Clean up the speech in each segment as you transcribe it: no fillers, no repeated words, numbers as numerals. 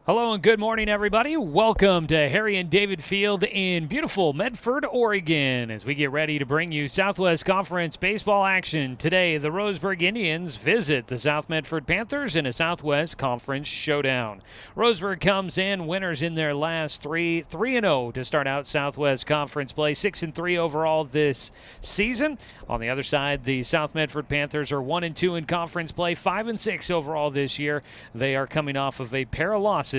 Hello and good morning, everybody. Welcome to Harry and David Field in beautiful Medford, Oregon, as we get ready to bring you Southwest Conference baseball action. Today, the Roseburg Indians visit the South Medford Panthers in a Southwest Conference showdown. Roseburg comes in winners in their last three, 3-0 to start out Southwest Conference play, 6-3 overall this season. On the other side, the South Medford Panthers are 1-2 in conference play, 5-6 overall this year. They are coming off of a pair of losses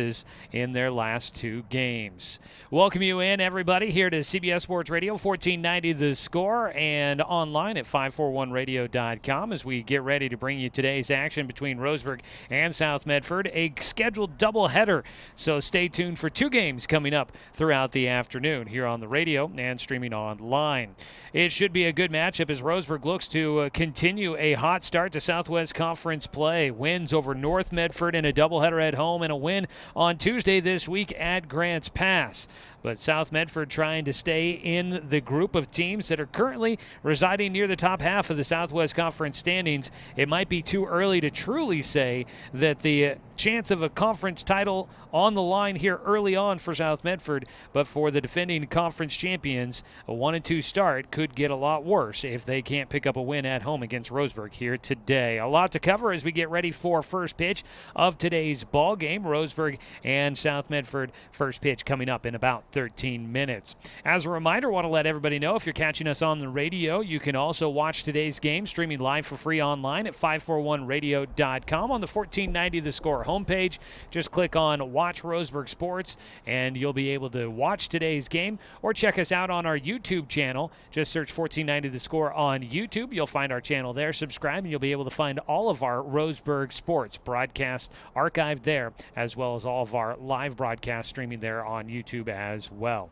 in their last two games. Welcome you in, everybody, here to CBS Sports Radio, 1490 The Score, and online at 541radio.com as we get ready to bring you today's action between Roseburg and South Medford, a scheduled doubleheader. So stay tuned for two games coming up throughout the afternoon here on the radio and streaming online. It should be a good matchup as Roseburg looks to continue a hot start to Southwest Conference play. Wins over North Medford in a doubleheader at home and a win on Tuesday this week at Grants Pass. But South Medford trying to stay in the group of teams that are currently residing near the top half of the Southwest Conference standings. It might be too early to truly say that the chance of a conference title on the line here early on for South Medford, but for the defending conference champions, a 1-2 start could get a lot worse if they can't pick up a win at home against Roseburg here today. A lot to cover as we get ready for first pitch of today's ball game. Roseburg and South Medford, first pitch coming up in about 13 minutes. As a reminder, want to let everybody know if you're catching us on the radio, you can also watch today's game streaming live for free online at 541radio.com on the 1490 The Score homepage. Just click on Watch Roseburg Sports and you'll be able to watch today's game, or check us out on our YouTube channel. Just search 1490 The Score on YouTube. You'll find our channel there. Subscribe and you'll be able to find all of our Roseburg Sports broadcasts archived there, as well as all of our live broadcasts streaming there on YouTube as well.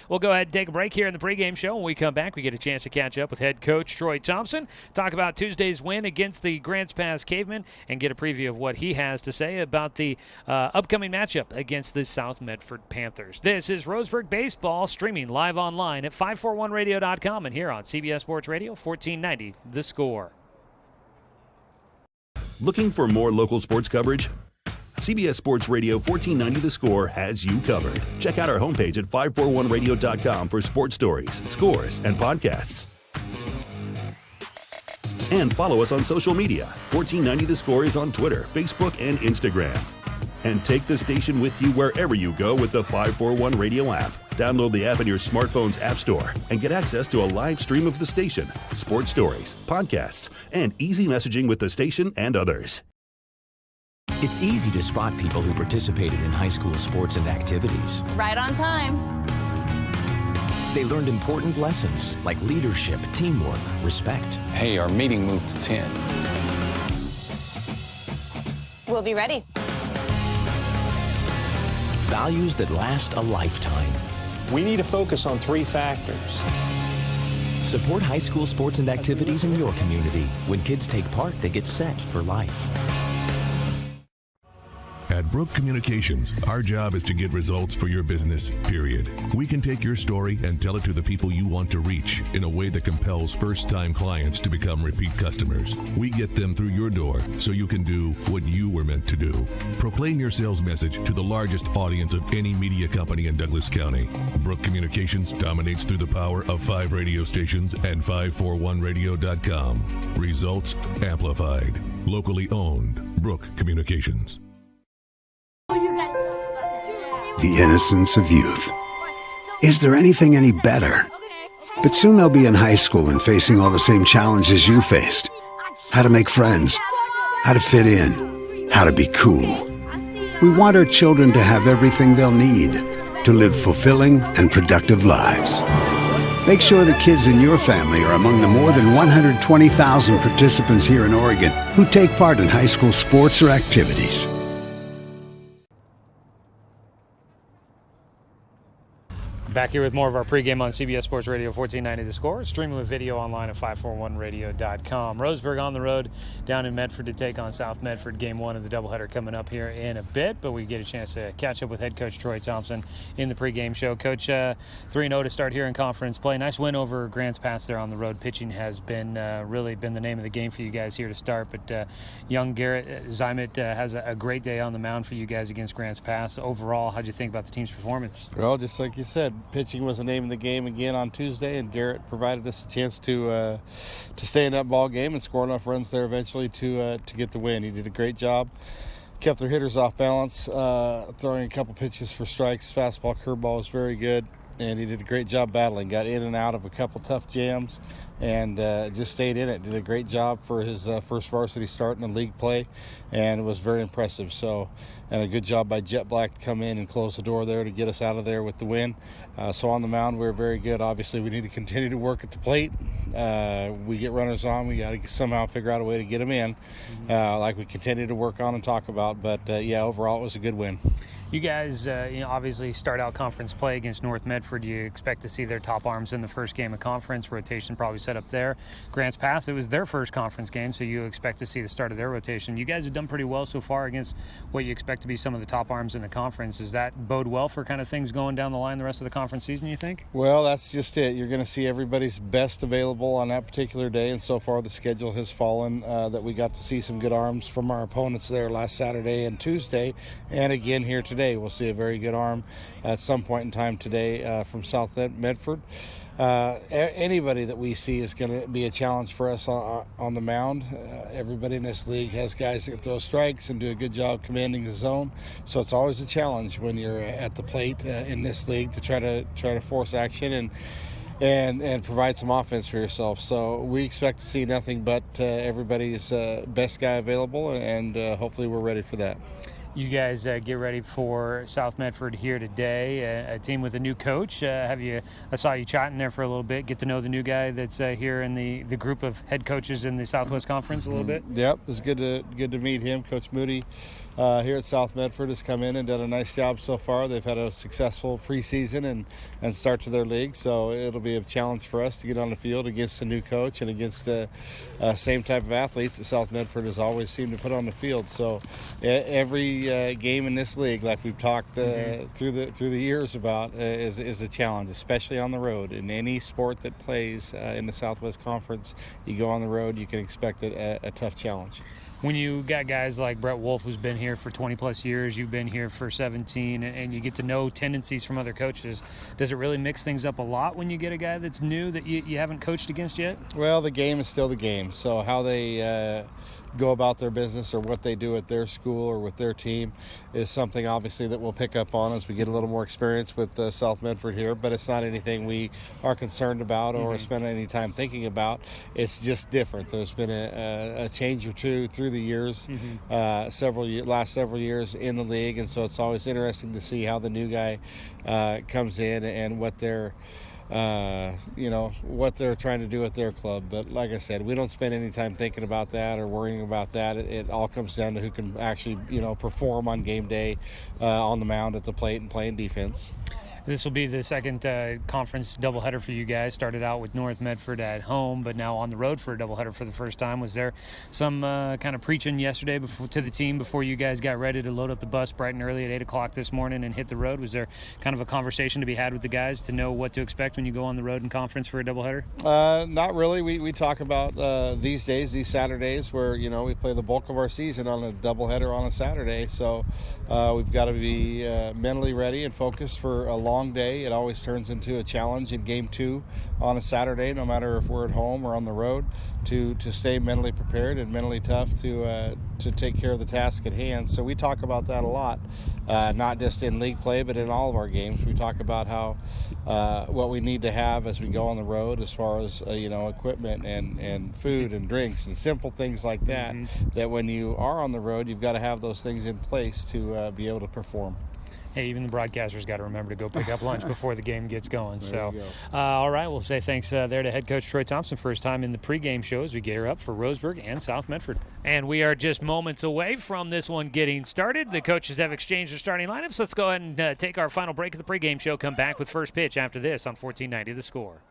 We'll go ahead and take a break here in the pregame show. When we come back, we get a chance to catch up with head coach Troy Thompson, talk about Tuesday's win against the Grants Pass Cavemen, and get a preview of what he has to say about the upcoming matchup against the South Medford Panthers. This is Roseburg Baseball, streaming live online at 541radio.com and here on CBS Sports Radio, 1490 The Score. Looking for more local sports coverage? CBS Sports Radio 1490 The Score has you covered. Check out our homepage at 541radio.com for sports stories, scores, and podcasts. And follow us on social media. 1490 The Score is on Twitter, Facebook, and Instagram. And take the station with you wherever you go with the 541 Radio app. Download the app in your smartphone's app store and get access to a live stream of the station, sports stories, podcasts, and easy messaging with the station and others. It's easy to spot people who participated in high school sports and activities. Right on time. They learned important lessons like leadership, teamwork, respect. Hey, our meeting moved to 10. We'll be ready. Values that last a lifetime. We need to focus on three factors. Support high school sports and activities in your community. When kids take part, they get set for life. At Brook Communications, our job is to get results for your business, period. We can take your story and tell it to the people you want to reach in a way that compels first-time clients to become repeat customers. We get them through your door so you can do what you were meant to do. Proclaim your sales message to the largest audience of any media company in Douglas County. Brook Communications dominates through the power of 5 radio stations and 541radio.com. Results amplified. Locally owned. Brook Communications. The innocence of youth. Is there anything any better? But soon they'll be in high school and facing all the same challenges you faced. How to make friends, how to fit in, how to be cool. We want our children to have everything they'll need to live fulfilling and productive lives. Make sure the kids in your family are among the more than 120,000 participants here in Oregon who take part in high school sports or activities. Back here with more of our pregame on CBS Sports Radio 1490 The Score, streaming with video online at 541radio.com. Roseburg on the road down in Medford to take on South Medford. Game 1 of the doubleheader coming up here in a bit, but we get a chance to catch up with head coach Troy Thompson in the pregame show. Coach, 3-0 to start here in conference play. Nice win over Grants Pass there on the road. Pitching has been really been the name of the game for you guys here to start, but young Garrett Zymet has a great day on the mound for you guys against Grants Pass. Overall, how'd you think about the team's performance? Well, just like you said, pitching was the name of the game again on Tuesday, and Garrett provided us a chance to stay in that ball game and score enough runs there eventually to get the win. He did a great job, kept their hitters off balance, throwing a couple pitches for strikes. Fastball, curveball was very good, and he did a great job battling. Got in and out of a couple tough jams, and just stayed in it. Did a great job for his first varsity start in the league play, and it was very impressive. So, and a good job by Jet Black to come in and close the door there to get us out of there with the win. So on the mound, we were very good. Obviously, we need to continue to work at the plate. We get runners on. We got to somehow figure out a way to get them in, like we continue to work on and talk about. But, yeah, overall, it was a good win. You guys, obviously start out conference play against North Medford. You expect to see their top arms in the first game of conference. Rotation probably set up there. Grants Pass, it was their first conference game, so you expect to see the start of their rotation. You guys have done pretty well so far against what you expect to be some of the top arms in the conference. Does that bode well for kind of things going down the line the rest of the conference season, you think? Well, that's just it. You're going to see everybody's best available on that particular day, and so far the schedule has fallen that we got to see some good arms from our opponents there last Saturday and Tuesday, and again here today. We'll see a very good arm at some point in time today from South Medford. Anybody that we see is going to be a challenge for us on the mound. Everybody in this league has guys that can throw strikes and do a good job commanding the zone. So it's always a challenge when you're at the plate in this league to try to force action and provide some offense for yourself. So we expect to see nothing but everybody's best guy available, and hopefully we're ready for that. You guys get ready for South Medford here today, a team with a new coach. I saw you chatting there for a little bit, get to know the new guy that's here in the group of head coaches in the Southwest Conference a little bit? Yep, it was good to meet him. Coach Moody here at South Medford has come in and done a nice job so far. They've had a successful preseason and start to their league, so it'll be a challenge for us to get on the field against a new coach and against the same type of athletes that South Medford has always seemed to put on the field. So every game in this league, like we've talked through the years about, is a challenge, especially on the road. In any sport that plays in the Southwest Conference, you go on the road, you can expect a tough challenge. When you got guys like Brett Wolf, who's been here for 20-plus years, you've been here for 17, and you get to know tendencies from other coaches, does it really mix things up a lot when you get a guy that's new that you haven't coached against yet? Well, the game is still the game, so how they go about their business or what they do at their school or with their team is something obviously that we'll pick up on as we get a little more experience with South Medford here, but it's not anything we are concerned about or spend any time thinking about. It's just different. There's been a change or two through the years, last several years in the league, and so it's always interesting to see how the new guy comes in and what they're what they're trying to do at their club. But like I said, we don't spend any time thinking about that or worrying about that. It all comes down to who can actually, perform on game day on the mound at the plate and playing defense. This will be the second conference doubleheader for you guys. Started out with North Medford at home, but now on the road for a doubleheader for the first time. Was there some kind of preaching yesterday to the team before you guys got ready to load up the bus bright and early at 8 o'clock this morning and hit the road? Was there kind of a conversation to be had with the guys to know what to expect when you go on the road in conference for a doubleheader? Not really. We talk about these Saturdays, where, we play the bulk of our season on a doubleheader on a Saturday. So we've got to be mentally ready and focused for a long day. It always turns into a challenge in game 2 on a Saturday, no matter if we're at home or on the road, to stay mentally prepared and mentally tough to take care of the task at hand. So we talk about that a lot, not just in league play, but in all of our games. We talk about how what we need to have as we go on the road, as far as equipment and food and drinks and simple things like that. That when you are on the road, you've got to have those things in place to be able to perform. Hey, even the broadcasters got to remember to go pick up lunch before the game gets going. All right, we'll say thanks there to head coach Troy Thompson, first time in the pregame show as we gear up for Roseburg and South Medford. And we are just moments away from this one getting started. The coaches have exchanged their starting lineups. Let's go ahead and take our final break of the pregame show. Come back with first pitch after this on 1490 The Score.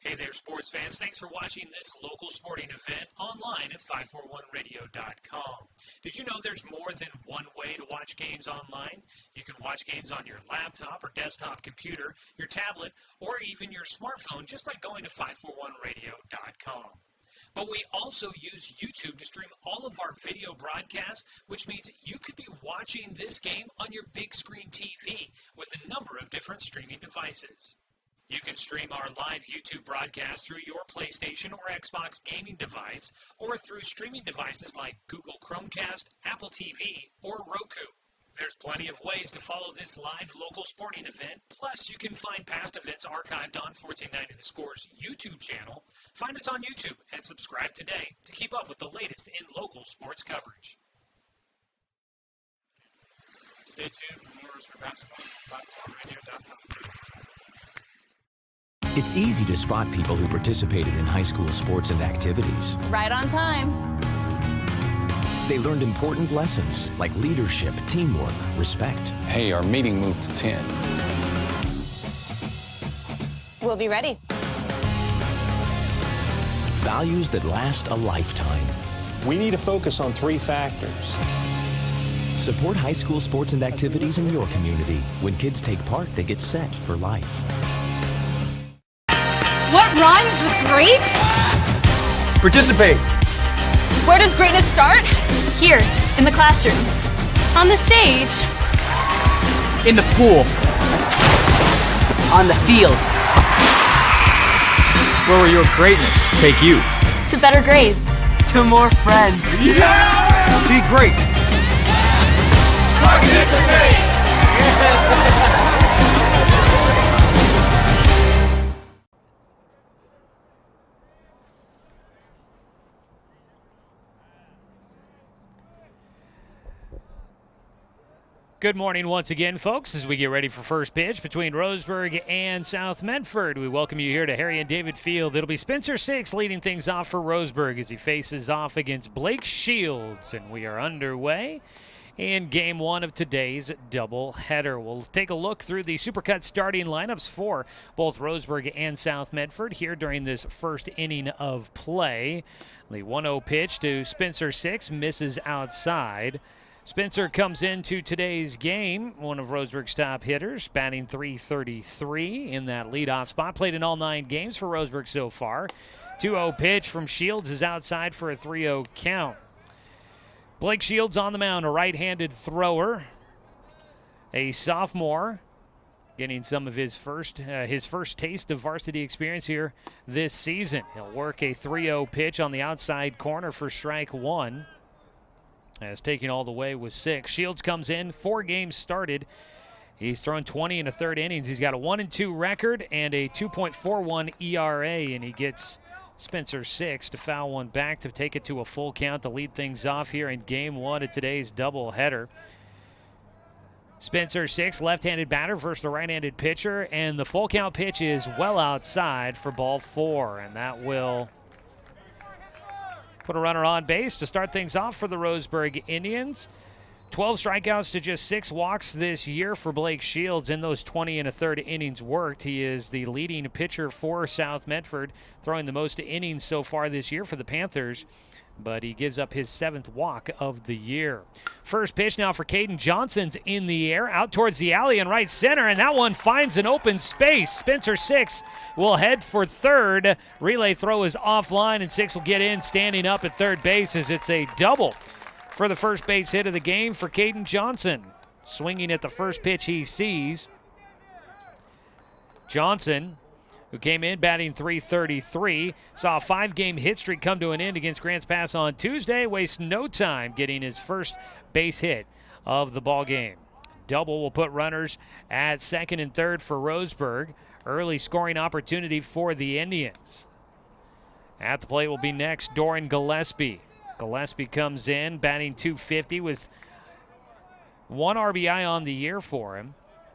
Hey there, sports fans. Thanks for watching this local sporting event online at 541radio.com. Did you know there's more than one way to watch games online? You can watch games on your laptop or desktop computer, your tablet, or even your smartphone just by going to 541radio.com. But we also use YouTube to stream all of our video broadcasts, which means you could be watching this game on your big screen TV with a number of different streaming devices. You can stream our live YouTube broadcast through your PlayStation or Xbox gaming device or through streaming devices like Google Chromecast, Apple TV, or Roku. There's plenty of ways to follow this live local sporting event. Plus, you can find past events archived on 1490 The Score's YouTube channel. Find us on YouTube and subscribe today to keep up with the latest in local sports coverage. Stay tuned for more for basketball on 541radio.com. It's easy to spot people who participated in high school sports and activities. Right on time. They learned important lessons like leadership, teamwork, respect. Hey, our meeting moved to 10. We'll be ready. Values that last a lifetime. We need to focus on 3 factors. Support high school sports and activities in your community. When kids take part, they get set for life. What rhymes with great? Participate. Where does greatness start? Here, in the classroom. On the stage. In the pool. On the field. Where will your greatness take you? To better grades. To more friends. Yeah! Be great. Participate! Good morning once again, folks, as we get ready for first pitch between Roseburg and South Medford. We welcome you here to Harry and David Field. It'll be Spencer Six leading things off for Roseburg as he faces off against Blake Shields. And we are underway in game one of today's doubleheader. We'll take a look through the Supercut starting lineups for both Roseburg and South Medford here during this first inning of play. The 1-0 pitch to Spencer Six misses outside. Spencer comes into today's game, one of Roseburg's top hitters, batting .333 in that leadoff spot. Played in all 9 games for Roseburg so far. 2-0 pitch from Shields is outside for a 3-0 count. Blake Shields on the mound, a right-handed thrower, a sophomore, getting some of his first taste of varsity experience here this season. He'll work a 3-0 pitch on the outside corner for strike 1. As taking all the way with 6. Shields comes in, 4 games started. He's thrown 20 in the third innings. He's got a 1-2 record and a 2.41 ERA, and he gets Spencer Six to foul one back to take it to a full count to lead things off here in game one of today's doubleheader. Spencer Six, left-handed batter versus the right-handed pitcher, and the full count pitch is well outside for ball 4, and that will put a runner on base to start things off for the Roseburg Indians. 12 strikeouts to just 6 walks this year for Blake Shields in those 20 and a third innings worked. He is the leading pitcher for South Medford, throwing the most innings so far this year for the Panthers, but he gives up his 7th walk of the year. First pitch now for Caden Johnson's in the air, out towards the alley in right center, and that one finds an open space. Spencer Six will head for third. Relay throw is offline, and Six will get in standing up at third base as it's a double for the first base hit of the game for Caden Johnson. Swinging at the first pitch he sees. Johnson, who came in batting .333, saw a 5-game hit streak come to an end against Grants Pass on Tuesday. Wastes no time getting his first base hit of the ball game. Double will put runners at second and third for Roseburg. Early scoring opportunity for the Indians. At the plate will be next Doran Gillespie. Gillespie comes in batting .250 with 1 RBI on the year for him.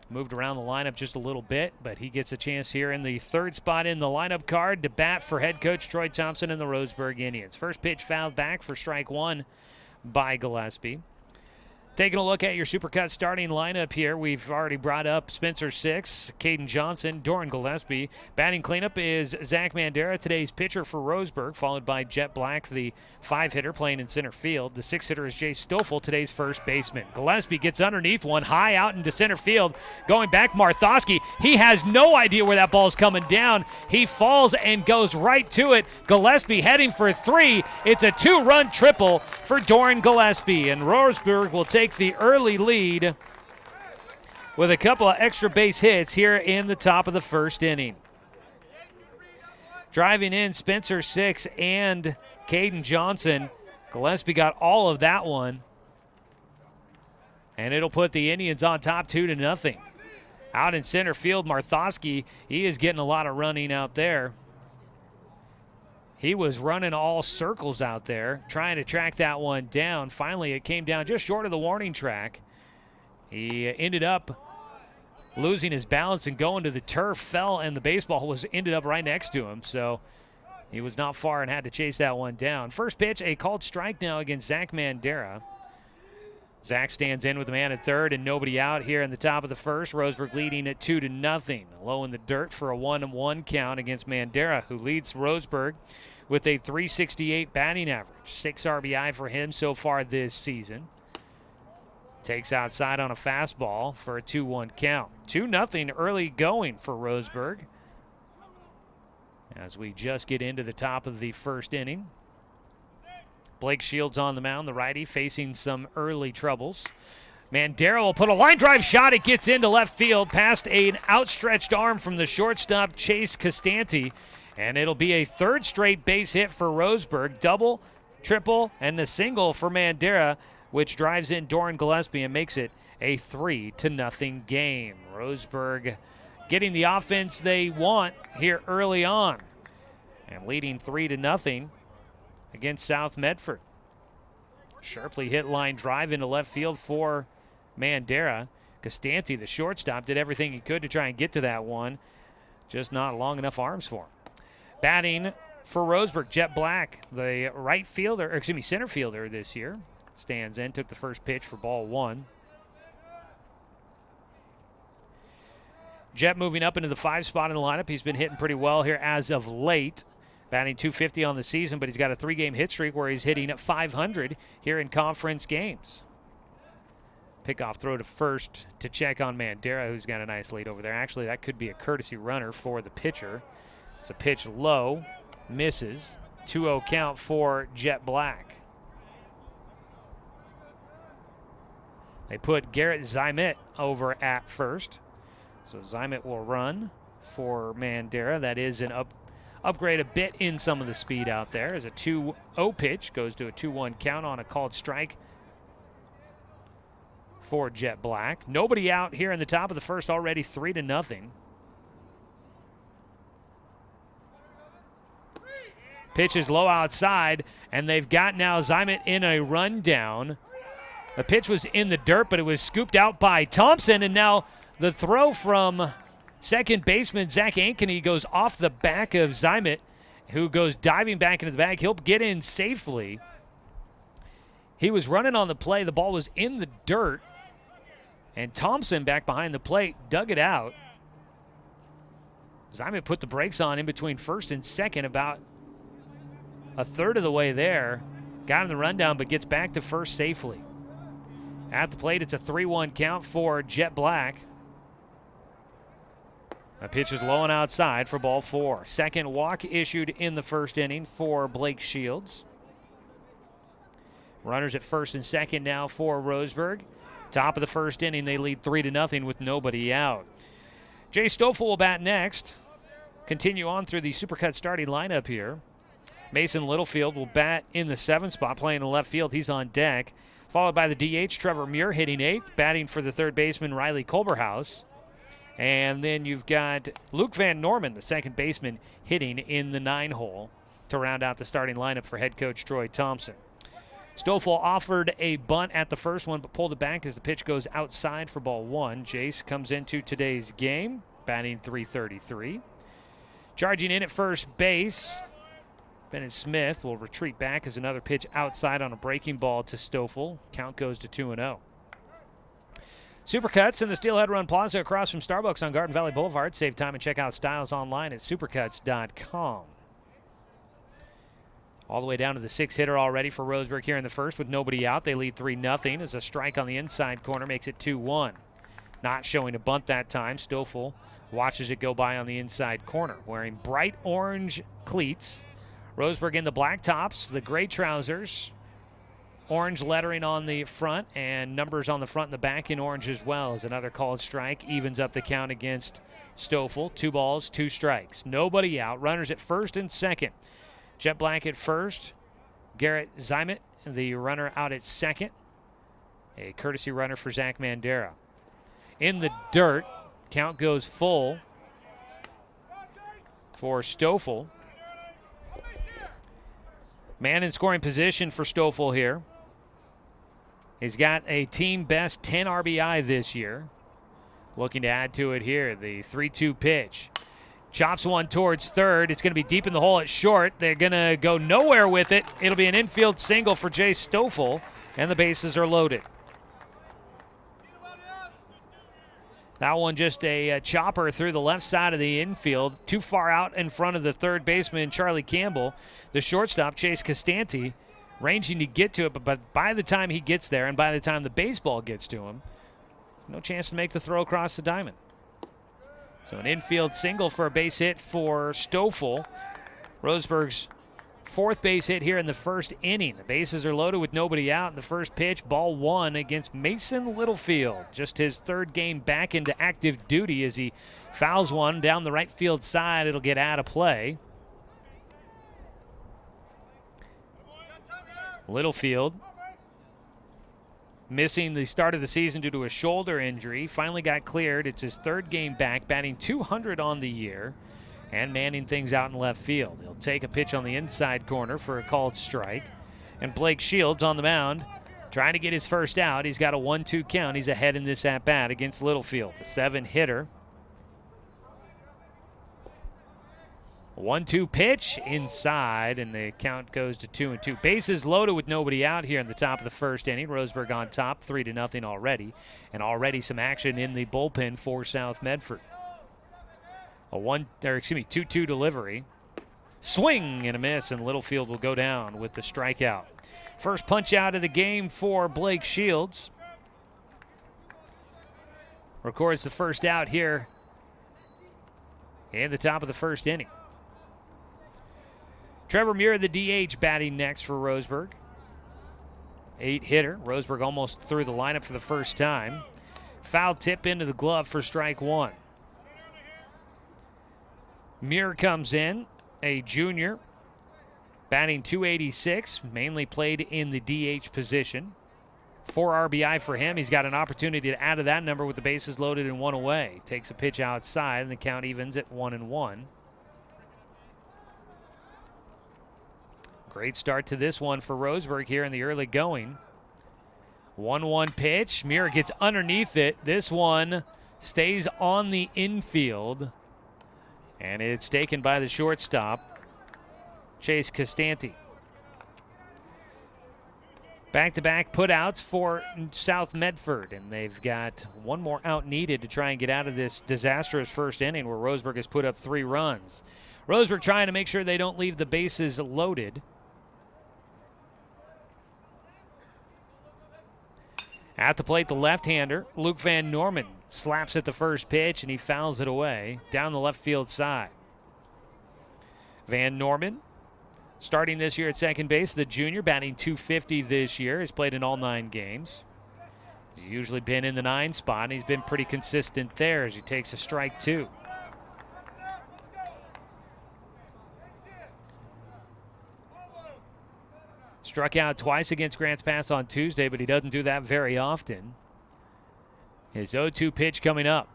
Moved around the lineup just a little bit, but he gets a chance here in the third spot in the lineup card to bat for head coach Troy Thompson and the Roseburg Indians. First pitch fouled back for strike one by Gillespie. Taking a look at your Supercut starting lineup here, we've already brought up Spencer Six, Caden Johnson, Doran Gillespie. Batting cleanup is Zach Mandera, today's pitcher for Roseburg, followed by Jet Black, the 5-hitter playing in center field. The 6-hitter is Jay Stoffel, today's first baseman. Gillespie gets underneath one, high out into center field. Going back, Marthowski. He has no idea where that ball's coming down. He falls and goes right to it. Gillespie heading for 3. It's a 2-run triple for Doran Gillespie, and Roseburg will take the early lead with a couple of extra base hits here in the top of the first inning. Driving in Spencer Six and Caden Johnson. Gillespie got all of that one, and it'll put the Indians on top 2-0. Out in center field, Marthowski, he is getting a lot of running out there. He was running all circles out there, trying to track that one down. Finally, it came down just short of the warning track. He ended up losing his balance and going to the turf, fell, and the baseball ended up right next to him. So he was not far and had to chase that one down. First pitch, a called strike now against Zach Mandera. Zach stands in with a man at third and nobody out here in the top of the first. Roseburg leading at 2-0. Low in the dirt for a 1-1 count against Mandera, who leads Roseburg with a .368 batting average. 6 RBI for him so far this season. Takes outside on a fastball for a 2-1 count. 2-0 early going for Roseburg as we just get into the top of the first inning. Blake Shields on the mound, the righty, facing some early troubles. Mandera will put a line drive shot. It gets into left field past an outstretched arm from the shortstop, Chase Costanti. And it'll be a third straight base hit for Roseburg. Double, triple, and the single for Mandera, which drives in Doran Gillespie and makes it a 3-0 game. Roseburg getting the offense they want here early on and leading 3-0 against South Medford. Sharply hit line drive into left field for Mandera. Costanti, the shortstop, did everything he could to try and get to that one. Just not long enough arms for him. Batting for Roseburg, Jet Black, the center fielder this year, stands in, took the first pitch for ball one. Jet moving up into the 5 spot in the lineup. He's been hitting pretty well here as of late. Batting .250 on the season, but he's got a 3-game hit streak where he's hitting at .500 here in conference games. Pickoff throw to first to check on Mandera, who's got a nice lead over there. Actually, that could be a courtesy runner for the pitcher. It's a pitch low, misses. 2-0 count for Jet Black. They put Garrett Zymet over at first. So Zymet will run for Mandera. That is an upgrade a bit in some of the speed out there as a 2-0 pitch goes to a 2-1 count on a called strike for Jet Black. Nobody out here in the top of the first, already 3-0. Pitch is low outside, and they've got now Zymet in a rundown. The pitch was in the dirt, but it was scooped out by Thompson, and now the throw from second baseman Zach Ankeny goes off the back of Zymet, who goes diving back into the bag. He'll get in safely. He was running on the play. The ball was in the dirt, and Thompson back behind the plate dug it out. Zymet put the brakes on in between first and second, about a third of the way there. Got in the rundown, but gets back to first safely. At the plate, it's a 3-1 count for Jet Black. The pitch is low and outside for ball 4. Second walk issued in the first inning for Blake Shields. Runners at first and second now for Roseburg. Top of the first inning, they lead 3-0 with nobody out. Jay Stoffel will bat next. Continue on through the Supercut starting lineup here. Mason Littlefield will bat in the 7th spot, playing in left field. He's on deck. Followed by the DH, Trevor Muir hitting 8th. Batting for the third baseman, Riley Culberhouse. And then you've got Luke Van Norman, the second baseman, hitting in the 9 hole to round out the starting lineup for head coach Troy Thompson. Stoffel offered a bunt at the first one, but pulled it back as the pitch goes outside for ball one. Jace comes into today's game, batting .333. Charging in at first base, Bennett Smith will retreat back as another pitch outside on a breaking ball to Stoffel. Count goes to 2-0. Supercuts in the Steelhead Run Plaza across from Starbucks on Garden Valley Boulevard. Save time and check out styles online at supercuts.com. All the way down to the 6-hitter already for Roseburg here in the first with nobody out. They lead 3-0 as a strike on the inside corner makes it 2-1. Not showing a bunt that time. Stoffel watches it go by on the inside corner. Wearing bright orange cleats. Roseburg in the black tops, the gray trousers, orange lettering on the front, and numbers on the front and the back in orange as well. As another called strike evens up the count against Stoffel. 2 balls, 2 strikes. Nobody out. Runners at first and second. Jet Black at first. Garrett Zymet, the runner, out at second. A courtesy runner for Zach Mandera. In the dirt, count goes full for Stoffel. Man in scoring position for Stoffel here. He's got a team best 10 RBI this year. Looking to add to it here. The 3-2 pitch. Chops one towards third. It's going to be deep in the hole at short. They're going to go nowhere with it. It'll be an infield single for Jay Stoffel, and the bases are loaded. That one just a chopper through the left side of the infield, too far out in front of the third baseman, Charlie Campbell. The shortstop, Chase Costanti, ranging to get to it, but by the time he gets there and by the time the baseball gets to him, no chance to make the throw across the diamond. So an infield single for a base hit for Stoffel. Roseburg's 4th base hit here in the first inning. The bases are loaded with nobody out in the first pitch. Ball 1 against Mason Littlefield. Just his 3rd game back into active duty as he fouls one down the right field side. It'll get out of play. Littlefield missing the start of the season due to a shoulder injury. Finally got cleared. It's his 3rd game back, batting .200 on the year and manning things out in left field. He'll take a pitch on the inside corner for a called strike. And Blake Shields on the mound trying to get his first out. He's got a 1-2 count. He's ahead in this at-bat against Littlefield. The 7-hitter. 1-2 pitch inside, and the count goes to 2-2. Bases loaded with nobody out here in the top of the first inning. Roseburg on top, 3-0 already, and already some action in the bullpen for South Medford. A 2-2 delivery. Swing and a miss, and Littlefield will go down with the strikeout. First punch out of the game for Blake Shields. Records the first out here in the top of the first inning. Trevor Muir, the DH, batting next for Roseburg. 8-hitter. Roseburg almost through the lineup for the first time. Foul tip into the glove for strike 1. Muir comes in, a junior, batting .286, mainly played in the DH position. 4 RBI for him. He's got an opportunity to add to that number with the bases loaded and 1 away. Takes a pitch outside, and the count evens at 1-1. Great start to this one for Roseburg here in the early going. 1-1 pitch. Muir gets underneath it. This one stays on the infield, and it's taken by the shortstop, Chase Costanti. Back-to-back putouts for South Medford, and they've got 1 more out needed to try and get out of this disastrous first inning where Roseburg has put up 3 runs. Roseburg trying to make sure they don't leave the bases loaded. At the plate, the left-hander, Luke Van Norman, slaps at the first pitch, and he fouls it away down the left field side. Van Norman, starting this year at second base, the junior, batting .250 this year, has played in all 9 games. He's usually been in the 9 spot, and he's been pretty consistent there as he takes a strike 2. Struck out twice against Grants Pass on Tuesday, but he doesn't do that very often. His 0-2 pitch coming up.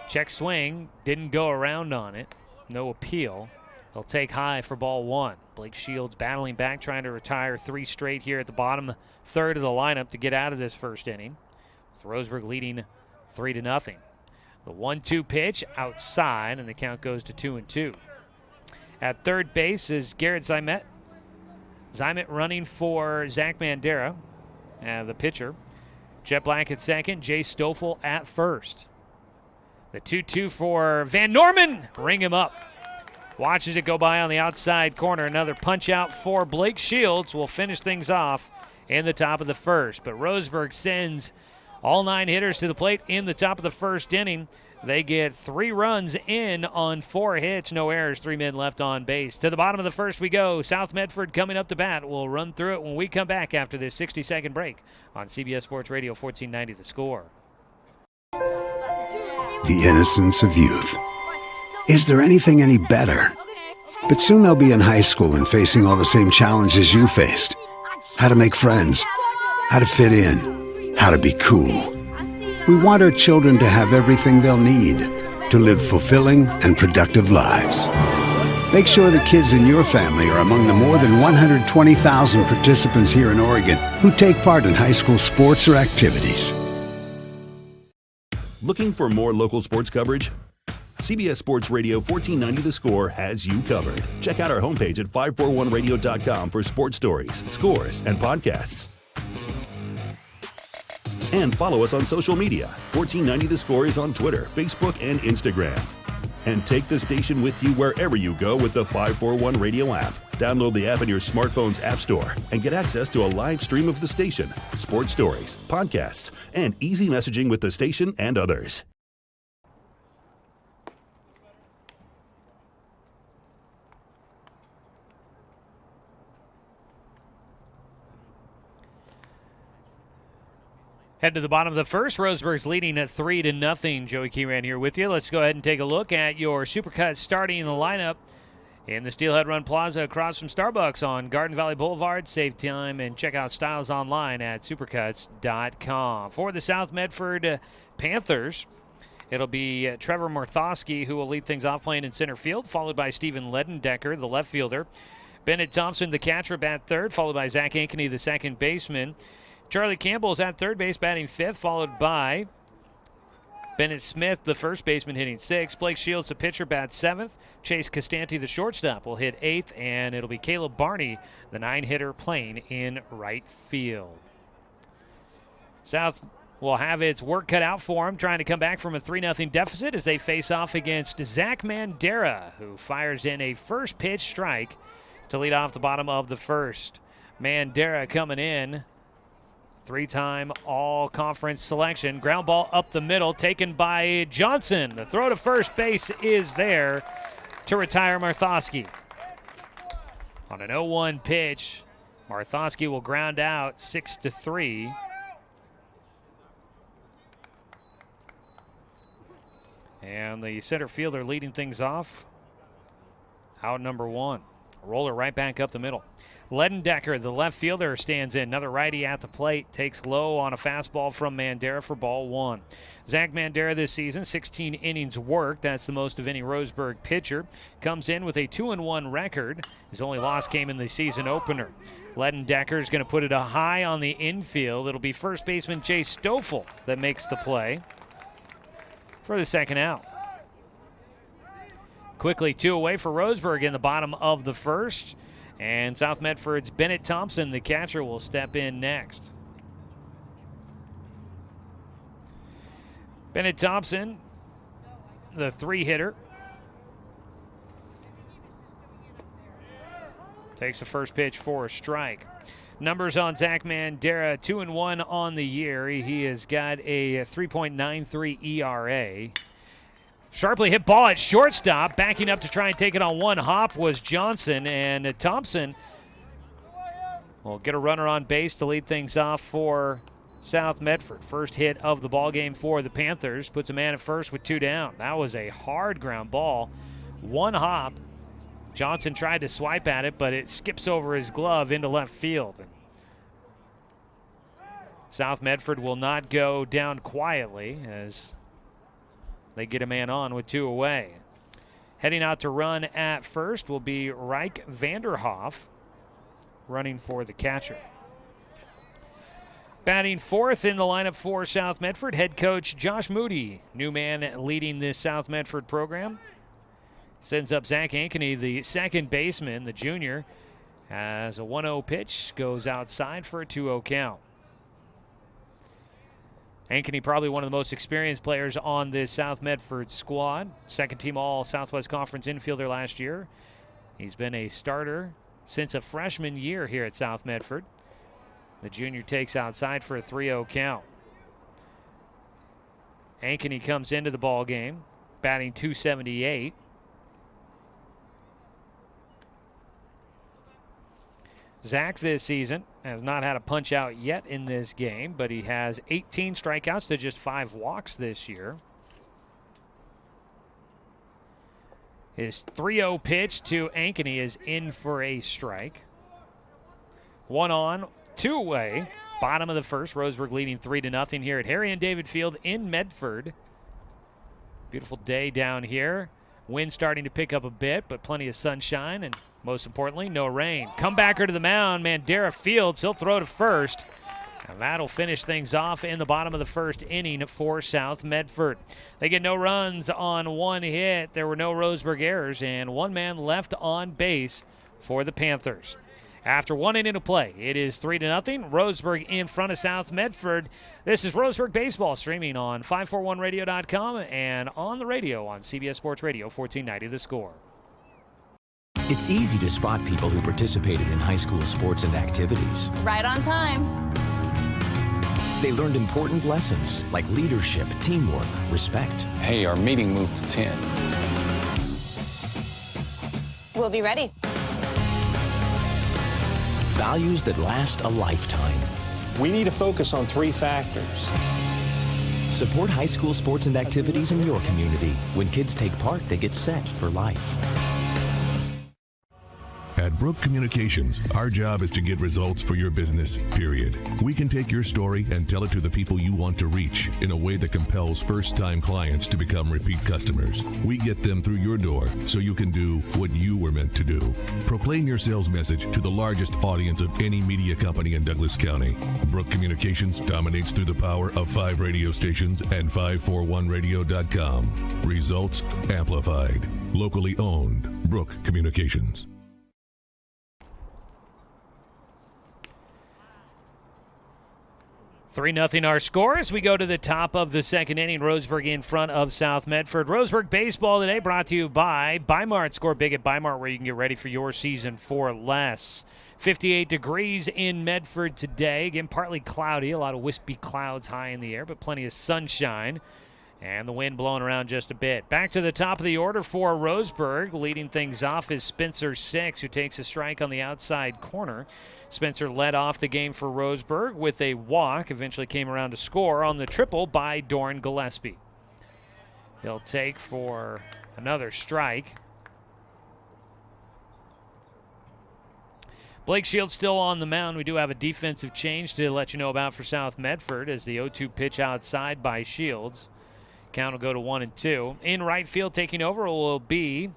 Check swing, didn't go around on it. No appeal. He'll take high for ball one. Blake Shields battling back, trying to retire 3 straight here at the bottom third of the lineup to get out of this first inning, with Roseburg leading 3-0. The 1-2 pitch outside, and the count goes to 2-2. At third base is Garrett Zimet. Zimet running for Zach Mandera, the pitcher. Jet Black at second, Jay Stoffel at first. The 2-2 for Van Norman. Ring him up. Watches it go by on the outside corner. Another punch out for Blake Shields will finish things off in the top of the first. But Roseburg sends all 9 hitters to the plate in the top of the first inning. They get 3 runs in on 4 hits, no errors, 3 men left on base. To the bottom of the first we go. South Medford coming up to bat. We'll run through it when we come back after this 60-second break on CBS Sports Radio 1490 The Score. The innocence of youth. Is there anything any better? But soon they'll be in high school and facing all the same challenges you faced. How to make friends, how to fit in, how to be cool. We want our children to have everything they'll need to live fulfilling and productive lives. Make sure the kids in your family are among the more than 120,000 participants here in Oregon who take part in high school sports or activities. Looking for more local sports coverage? CBS Sports Radio 1490 The Score has you covered. Check out our homepage at 541radio.com for sports stories, scores, and podcasts. And follow us on social media. 1490 The Score is on Twitter, Facebook, and Instagram. And take the station with you wherever you go with the 541 Radio app. Download the app in your smartphone's app store and get access to a live stream of the station, sports stories, podcasts, and easy messaging with the station and others. Head to the bottom of the first. Roseburg's leading at 3-0. Joey Keyran here with you. Let's go ahead and take a look at your Supercuts starting lineup in the Steelhead Run Plaza across from Starbucks on Garden Valley Boulevard. Save time and check out styles online at supercuts.com. For the South Medford Panthers, it'll be Trevor Marthosky who will lead things off playing in center field, followed by Stephen Ledendecker, the left fielder. Bennett Thompson, the catcher, bat third, followed by Zach Ankeny, the second baseman. Charlie Campbell is at third base, batting fifth, followed by Bennett Smith, the first baseman, hitting sixth. Blake Shields, the pitcher, bats seventh. Chase Costanti, the shortstop, will hit eighth, and it'll be Caleb Barney, the 9-hitter, playing in right field. South will have its work cut out for him, trying to come back from a 3-0 deficit as they face off against Zach Mandera, who fires in a first pitch strike to lead off the bottom of the first. Mandera coming in. 3-time all-conference selection. Ground ball up the middle, taken by Johnson. The throw to first base is there to retire Marthosky. On an 0-1 pitch, Marthosky will ground out 6-3. And the center fielder leading things off. Out number one. Roller right back up the middle. Ledendecker, the left fielder, stands in. Another righty at the plate. Takes low on a fastball from Mandera for ball one. Zach Mandera this season, 16 innings worked. That's the most of any Roseburg pitcher. Comes in with a 2-1 record. His only loss came in the season opener. Ledendecker is going to put it high on the infield. It'll be first baseman Jay Stoffel that makes the play for the second out. Quickly 2 away for Roseburg in the bottom of the first. And South Medford's Bennett Thompson, the catcher, will step in next. Bennett Thompson, the 3-hitter, takes the first pitch for a strike. Numbers on Zach Mandera, 2-1 on the year. He has got a 3.93 ERA. Sharply hit ball at shortstop. Backing up to try and take it on one hop was Johnson, and Thompson will get a runner on base to lead things off for South Medford. First hit of the ballgame for the Panthers. Puts a man at first with 2 down. That was a hard ground ball. One hop. Johnson tried to swipe at it, but it skips over his glove into left field. South Medford will not go down quietly as they get a man on with 2 away. Heading out to run at first will be Reich Vanderhoff, running for the catcher. Batting fourth in the lineup for South Medford, head coach Josh Moody, new man leading this South Medford program. Sends up Zach Ankeny, the second baseman, the junior, has a 1-0 pitch, goes outside for a 2-0 count. Ankeny probably one of the most experienced players on this South Medford squad. Second team All Southwest Conference infielder last year. He's been a starter since a freshman year here at South Medford. The junior takes outside for a 3-0 count. Ankeny comes into the ball game, batting .278. Zach this season has not had a punch out yet in this game, but he has 18 strikeouts to just 5 walks this year. His 3-0 pitch to Ankeny is in for a strike. 1 on, 2 away. Bottom of the first, Roseburg leading 3-0 here at Harry and David Field in Medford. Beautiful day down here. Wind starting to pick up a bit, but plenty of sunshine, and most importantly, no rain. Comebacker to the mound, Mandera Fields. He'll throw to first, and that'll finish things off in the bottom of the first inning for South Medford. They get no runs on 1 hit. There were no Roseburg errors, and 1 man left on base for the Panthers. After 1 inning of play, it is 3-0. Roseburg in front of South Medford. This is Roseburg Baseball, streaming on 541radio.com and on the radio on CBS Sports Radio 1490 The Score. It's easy to spot people who participated in high school sports and activities. Right on time. They learned important lessons like leadership, teamwork, respect. Hey, our meeting moved to 10. We'll be ready. Values that last a lifetime. We need to focus on 3 factors. Support high school sports and activities in your community. When kids take part, they get set for life. At Brook Communications, our job is to get results for your business, period. We can take your story and tell it to the people you want to reach in a way that compels first-time clients to become repeat customers. We get them through your door so you can do what you were meant to do. Proclaim your sales message to the largest audience of any media company in Douglas County. Brook Communications dominates through the power of 5 radio stations and 541radio.com. Results amplified. Locally owned. Brook Communications. 3-0 our score as we go to the top of the second inning. Roseburg in front of South Medford. Roseburg baseball today brought to you by Bimart. Score big at Bimart, where you can get ready for your season for less. 58 degrees in Medford today. Again, partly cloudy. A lot of wispy clouds high in the air, but plenty of sunshine. And the wind blowing around just a bit. Back to the top of the order for Roseburg. Leading things off is Spencer Six, who takes a strike on the outside corner. Spencer led off the game for Roseburg with a walk. Eventually came around to score on the triple by Doran Gillespie. He'll take for another strike. Blake Shields still on the mound. We do have a defensive change to let you know about for South Medford as the 0-2 pitch outside by Shields. Count will go to 1-2. In right field taking over will be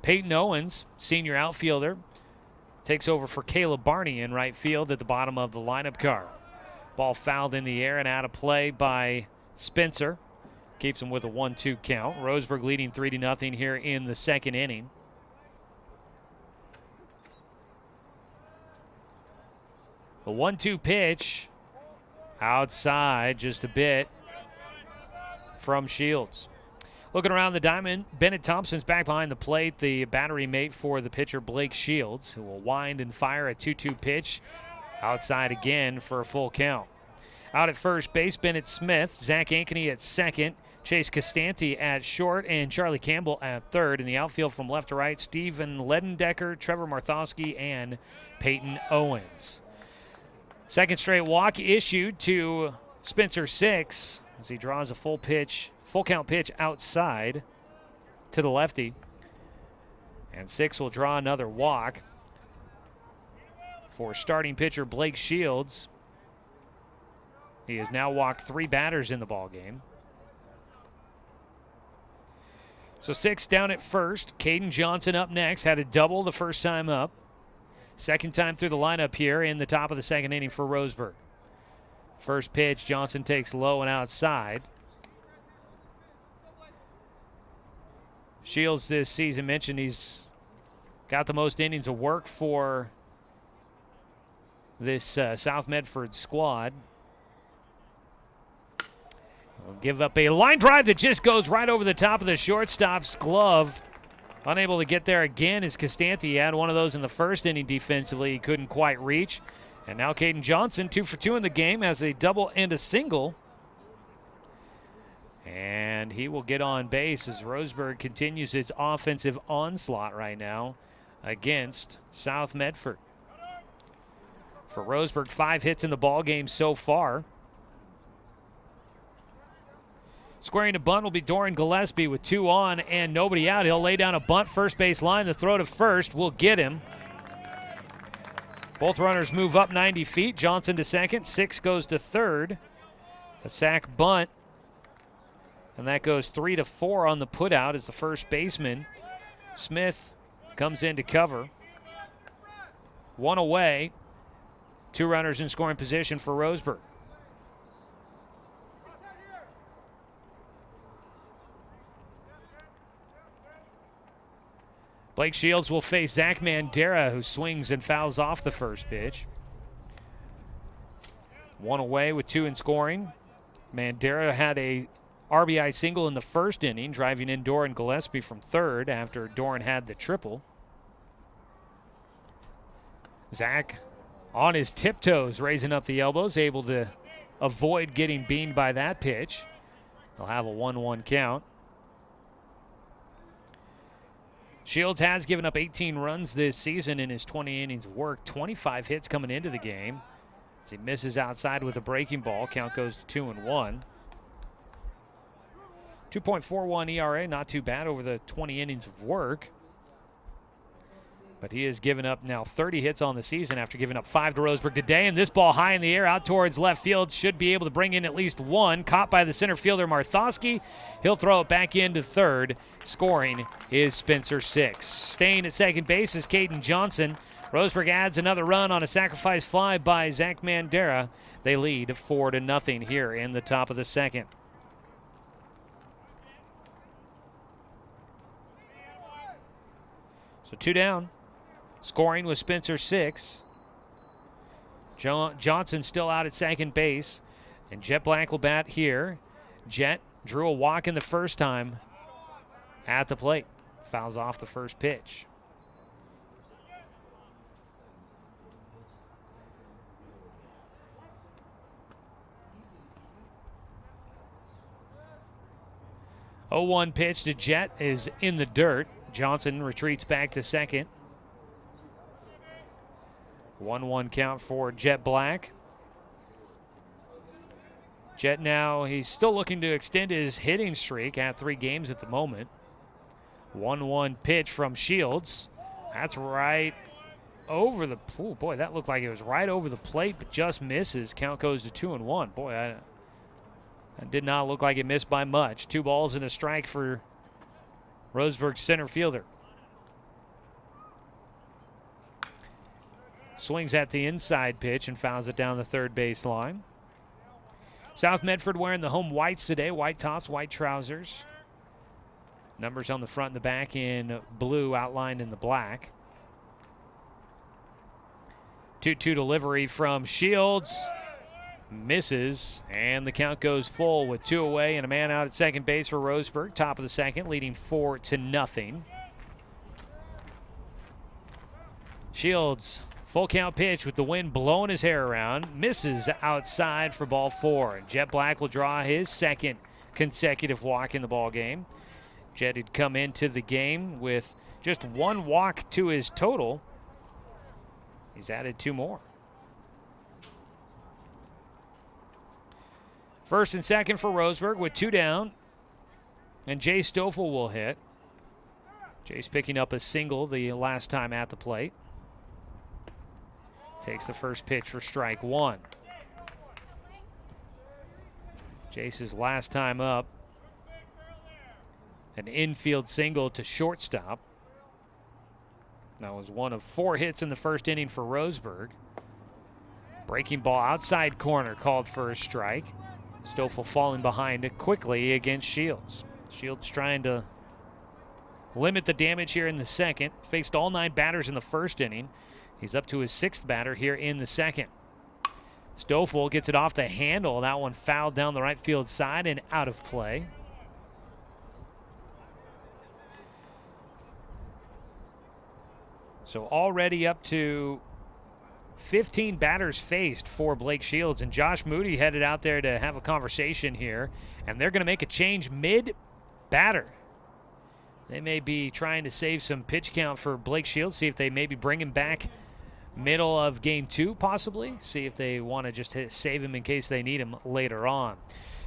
Peyton Owens, senior outfielder. Takes over for Caleb Barney in right field at the bottom of the lineup car. Ball fouled in the air and out of play by Spencer. Keeps him with a 1-2 count. Roseburg leading 3-0 here in the second inning. The 1-2 pitch outside just a bit from Shields. Looking around the diamond, Bennett Thompson's back behind the plate, the battery mate for the pitcher Blake Shields, who will wind and fire a 2-2 pitch outside again for a full count. Out at first base, Bennett Smith, Zach Ankeny at second, Chase Costanti at short, and Charlie Campbell at third. In the outfield from left to right, Steven Ledendecker, Trevor Marthowski, and Peyton Owens. Second straight walk issued to Spencer Six as he draws a full count pitch outside to the lefty. And Six will draw another walk for starting pitcher Blake Shields. He has now walked 3 batters in the ballgame. So 6 down at first. Caden Johnson up next. Had a double the first time up. Second time through the lineup here in the top of the second inning for Roseburg. First pitch, Johnson takes low and outside. Shields this season mentioned he's got the most innings of work for this South Medford squad. Will give up a line drive that just goes right over the top of the shortstop's glove. Unable to get there again is Costanti. He had one of those in the first inning defensively. He couldn't quite reach. And now Caden Johnson, 2 for 2 in the game, has a double and a single. And he will get on base as Roseburg continues its offensive onslaught right now against South Medford. For Roseburg, 5 hits in the ball game so far. Squaring a bunt will be Doran Gillespie with 2 on and nobody out. He'll lay down a bunt first base line. The throw to first will get him. Both runners move up 90 feet. Johnson to second. 6 goes to third. A sac bunt. And that goes 3-4 on the putout as the first baseman, Smith, comes in to cover. 1 away. 2 runners in scoring position for Roseburg. Blake Shields will face Zach Mandera, who swings and fouls off the first pitch. 1 away with 2 in scoring. Mandera had a RBI single in the first inning, driving in Doran Gillespie from third after Doran had the triple. Zach on his tiptoes, raising up the elbows, able to avoid getting beamed by that pitch. They'll have a 1-1 count. Shields has given up 18 runs this season in his 20 innings of work, 25 hits coming into the game. As he misses outside with a breaking ball, count goes to 2-1. 2.41 ERA, not too bad over the 20 innings of work. But he has given up now 30 hits on the season after giving up 5 to Roseburg today. And this ball high in the air out towards left field should be able to bring in at least 1. Caught by the center fielder Marthowski. He'll throw it back into third. Scoring is Spencer 6. Staying at second base is Caden Johnson. Roseburg adds another run on a sacrifice fly by Zach Mandera. They lead 4-0 here in the top of the second. So 2 down. Scoring with Spencer 6. Johnson still out at second base. And Jet Black will bat here. Jet drew a walk in the first time at the plate. Fouls off the first pitch. The 0-1 pitch to Jet is in the dirt. Johnson retreats back to second. 1-1 count for Jet Black. Jet now, he's still looking to extend his hitting streak at 3 games at the moment. 1-1 pitch from Shields. That's right over the, oh boy, that looked like it was right over the plate, but just misses. Count goes to 2-1. Boy, that did not look like it missed by much. 2 balls and a strike for Roseburg's center fielder. Swings at the inside pitch and fouls it down the third base line. South Medford wearing the home whites today. White tops, white trousers. Numbers on the front and the back in blue, outlined in the black. 2-2 delivery from Shields. Misses, and the count goes full with 2 away and a man out at second base for Roseburg. Top of the second, leading 4-0. Shields, full count pitch with the wind blowing his hair around. Misses outside for ball 4. Jet Black will draw his second consecutive walk in the ball game. Jet had come into the game with just 1 walk to his total. He's added 2 more. First and second for Roseburg with 2 down. And Jay Stoffel will hit. Jay's picking up a single the last time at the plate. Takes the first pitch for strike 1. Jace's last time up An infield single to shortstop. That was one of 4 hits in the first inning for Roseburg. Breaking ball outside corner called for a strike. Stoffel falling behind it quickly against Shields. Shields trying to limit the damage here in the second. Faced all 9 batters in the first inning. He's up to his 6th batter here in the second. Stoffel gets it off the handle. That one fouled down the right field side and out of play. So already up to 15 batters faced for Blake Shields, and Josh Moody headed out there to have a conversation here, and they're going to make a change mid-batter. They may be trying to save some pitch count for Blake Shields, see if they maybe bring him back middle of game 2 possibly, see if they want to just save him in case they need him later on.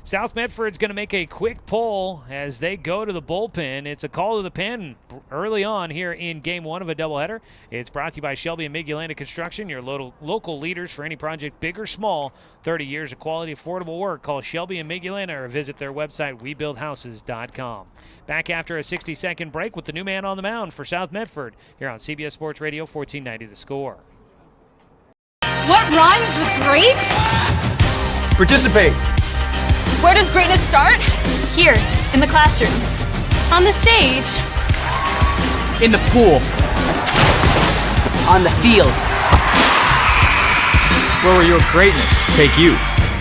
South Medford's going to make a quick pull as they go to the bullpen. It's a call to the pen early on here in Game 1 of a doubleheader. It's brought to you by Shelby and Migulanda Construction, your local leaders for any project, big or small. 30 years of quality, affordable work. Call Shelby and Migulanda or visit their website, webuildhouses.com. Back after a 60-second break with the new man on the mound for South Medford here on CBS Sports Radio, 1490 The Score. What rhymes with great? Participate. Where does greatness start? Here, in the classroom. On the stage. In the pool. On the field. Where will your greatness take you?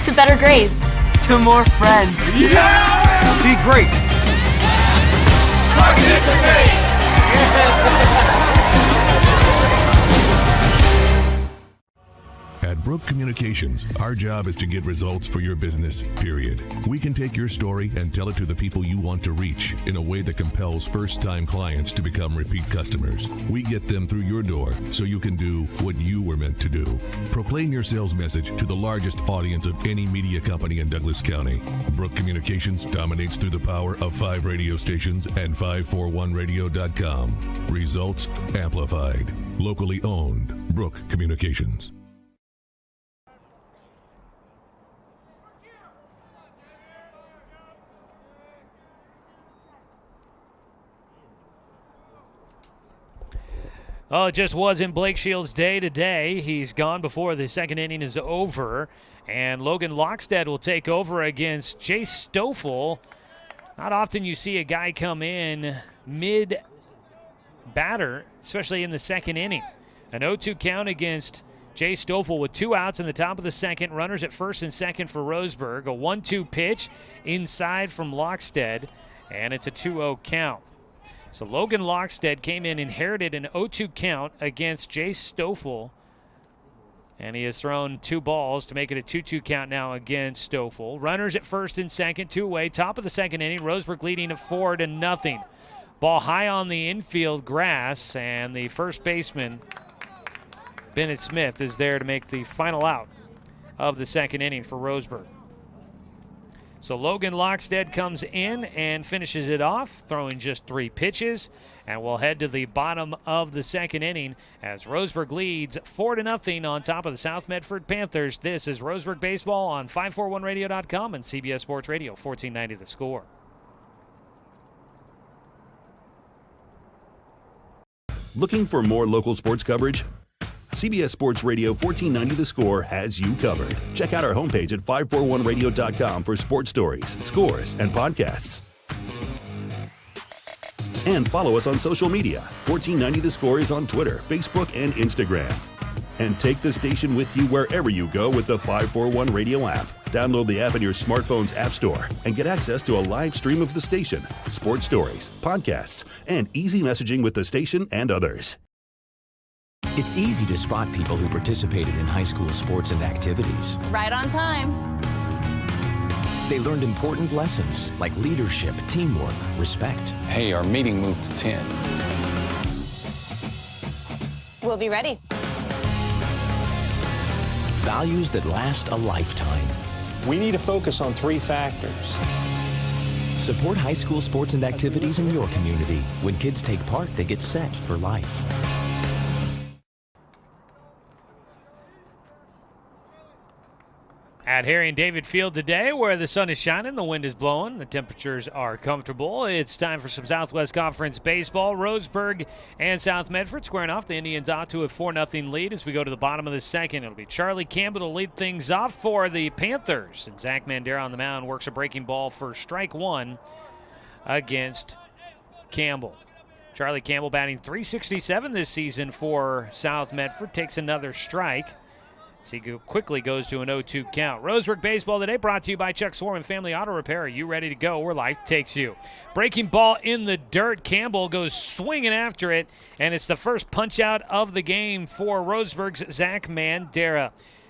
To better grades. To more friends. Yeah! Be great. Participate! At Brook Communications, our job is to get results for your business, period. We can take your story and tell it to the people you want to reach in a way that compels first-time clients to become repeat customers. We get them through your door so you can do what you were meant to do. Proclaim your sales message to the largest audience of any media company in Douglas County. Brook Communications dominates through the power of 5 radio stations and 541radio.com. Results amplified. Locally owned. Brook Communications. Oh, it just wasn't Blake Shields' day today. He's gone before the second inning is over. And Logan Lockstead will take over against Chase Stoffel. Not often you see a guy come in mid-batter, especially in the second inning. An 0-2 count against Jay Stoffel with 2 outs in the top of the second. Runners at first and second for Roseburg. A 1-2 pitch inside from Lockstead, and it's a 2-0 count. So Logan Lockstead came in, inherited an 0-2 count against Jay Stoffel, and he has thrown 2 balls to make it a 2-2 count now against Stoffel. Runners at first and second, 2 away. Top of the second inning, Roseburg leading it 4-0. Ball high on the infield grass, and the first baseman, Bennett Smith, is there to make the final out of the second inning for Roseburg. So Logan Lockstead comes in and finishes it off, throwing just 3 pitches. And we'll head to the bottom of the second inning as Roseburg leads 4-0 on top of the South Medford Panthers. This is Roseburg Baseball on 541radio.com and CBS Sports Radio, 1490 The Score. Looking for more local sports coverage? CBS Sports Radio 1490 The Score has you covered. Check out our homepage at 541radio.com for sports stories, scores, and podcasts. And follow us on social media. 1490 The Score is on Twitter, Facebook, and Instagram. And take the station with you wherever you go with the 541 Radio app. Download the app in your smartphone's app store and get access to a live stream of the station, sports stories, podcasts, and easy messaging with the station and others. It's easy to spot people who participated in high school sports and activities. Right on time. They learned important lessons like leadership, teamwork, respect. Hey, our meeting moved to 10. We'll be ready. Values that last a lifetime. We need to focus on 3 factors. Support high school sports and activities in your community. When kids take part, they get set for life. At Harry and David Field today, where the sun is shining, the wind is blowing, the temperatures are comfortable. It's time for some Southwest Conference baseball. Roseburg and South Medford squaring off. The Indians out to a 4-0 lead as we go to the bottom of the second. It'll be Charlie Campbell to lead things off for the Panthers. And Zach Mandera on the mound works a breaking ball for strike one against Campbell. Charlie Campbell batting .367 this season for South Medford. Takes another strike. So he quickly goes to an 0-2 count. Roseburg baseball today brought to you by Chuck Swarman Family Auto Repair. Are you ready to go where life takes you? Breaking ball in the dirt. Campbell goes swinging after it, and it's the first punch out of the game for Roseburg's Zach Mandera.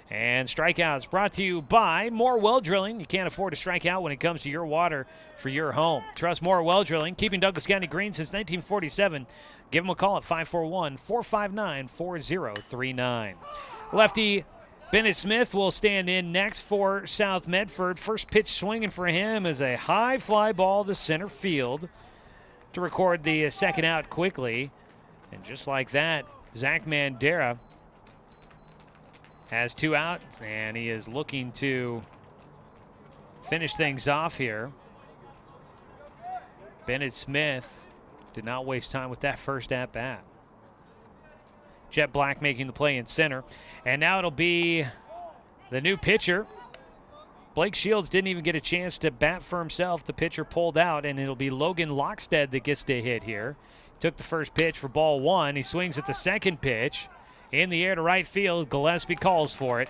And strikeouts brought to you by More Well Drilling. You can't afford to strike out when it comes to your water for your home. Trust More Well Drilling, keeping Douglas County green since 1947. Give them a call at 541-459-4039. Lefty Bennett Smith will stand in next for South Medford. First pitch swinging for him is a high fly ball to center field to record the second out quickly. And just like that, Zach Mandera has two outs, and he is looking to finish things off here. Bennett Smith did not waste time with that first at-bat. Jet Black making the play in center. And now it'll be the new pitcher. Blake Shields didn't even get a chance to bat for himself. The pitcher pulled out, and it'll be Logan Lockstead that gets to hit here. Took the first pitch for ball one. He swings at the second pitch. In the air to right field. Gillespie calls for it.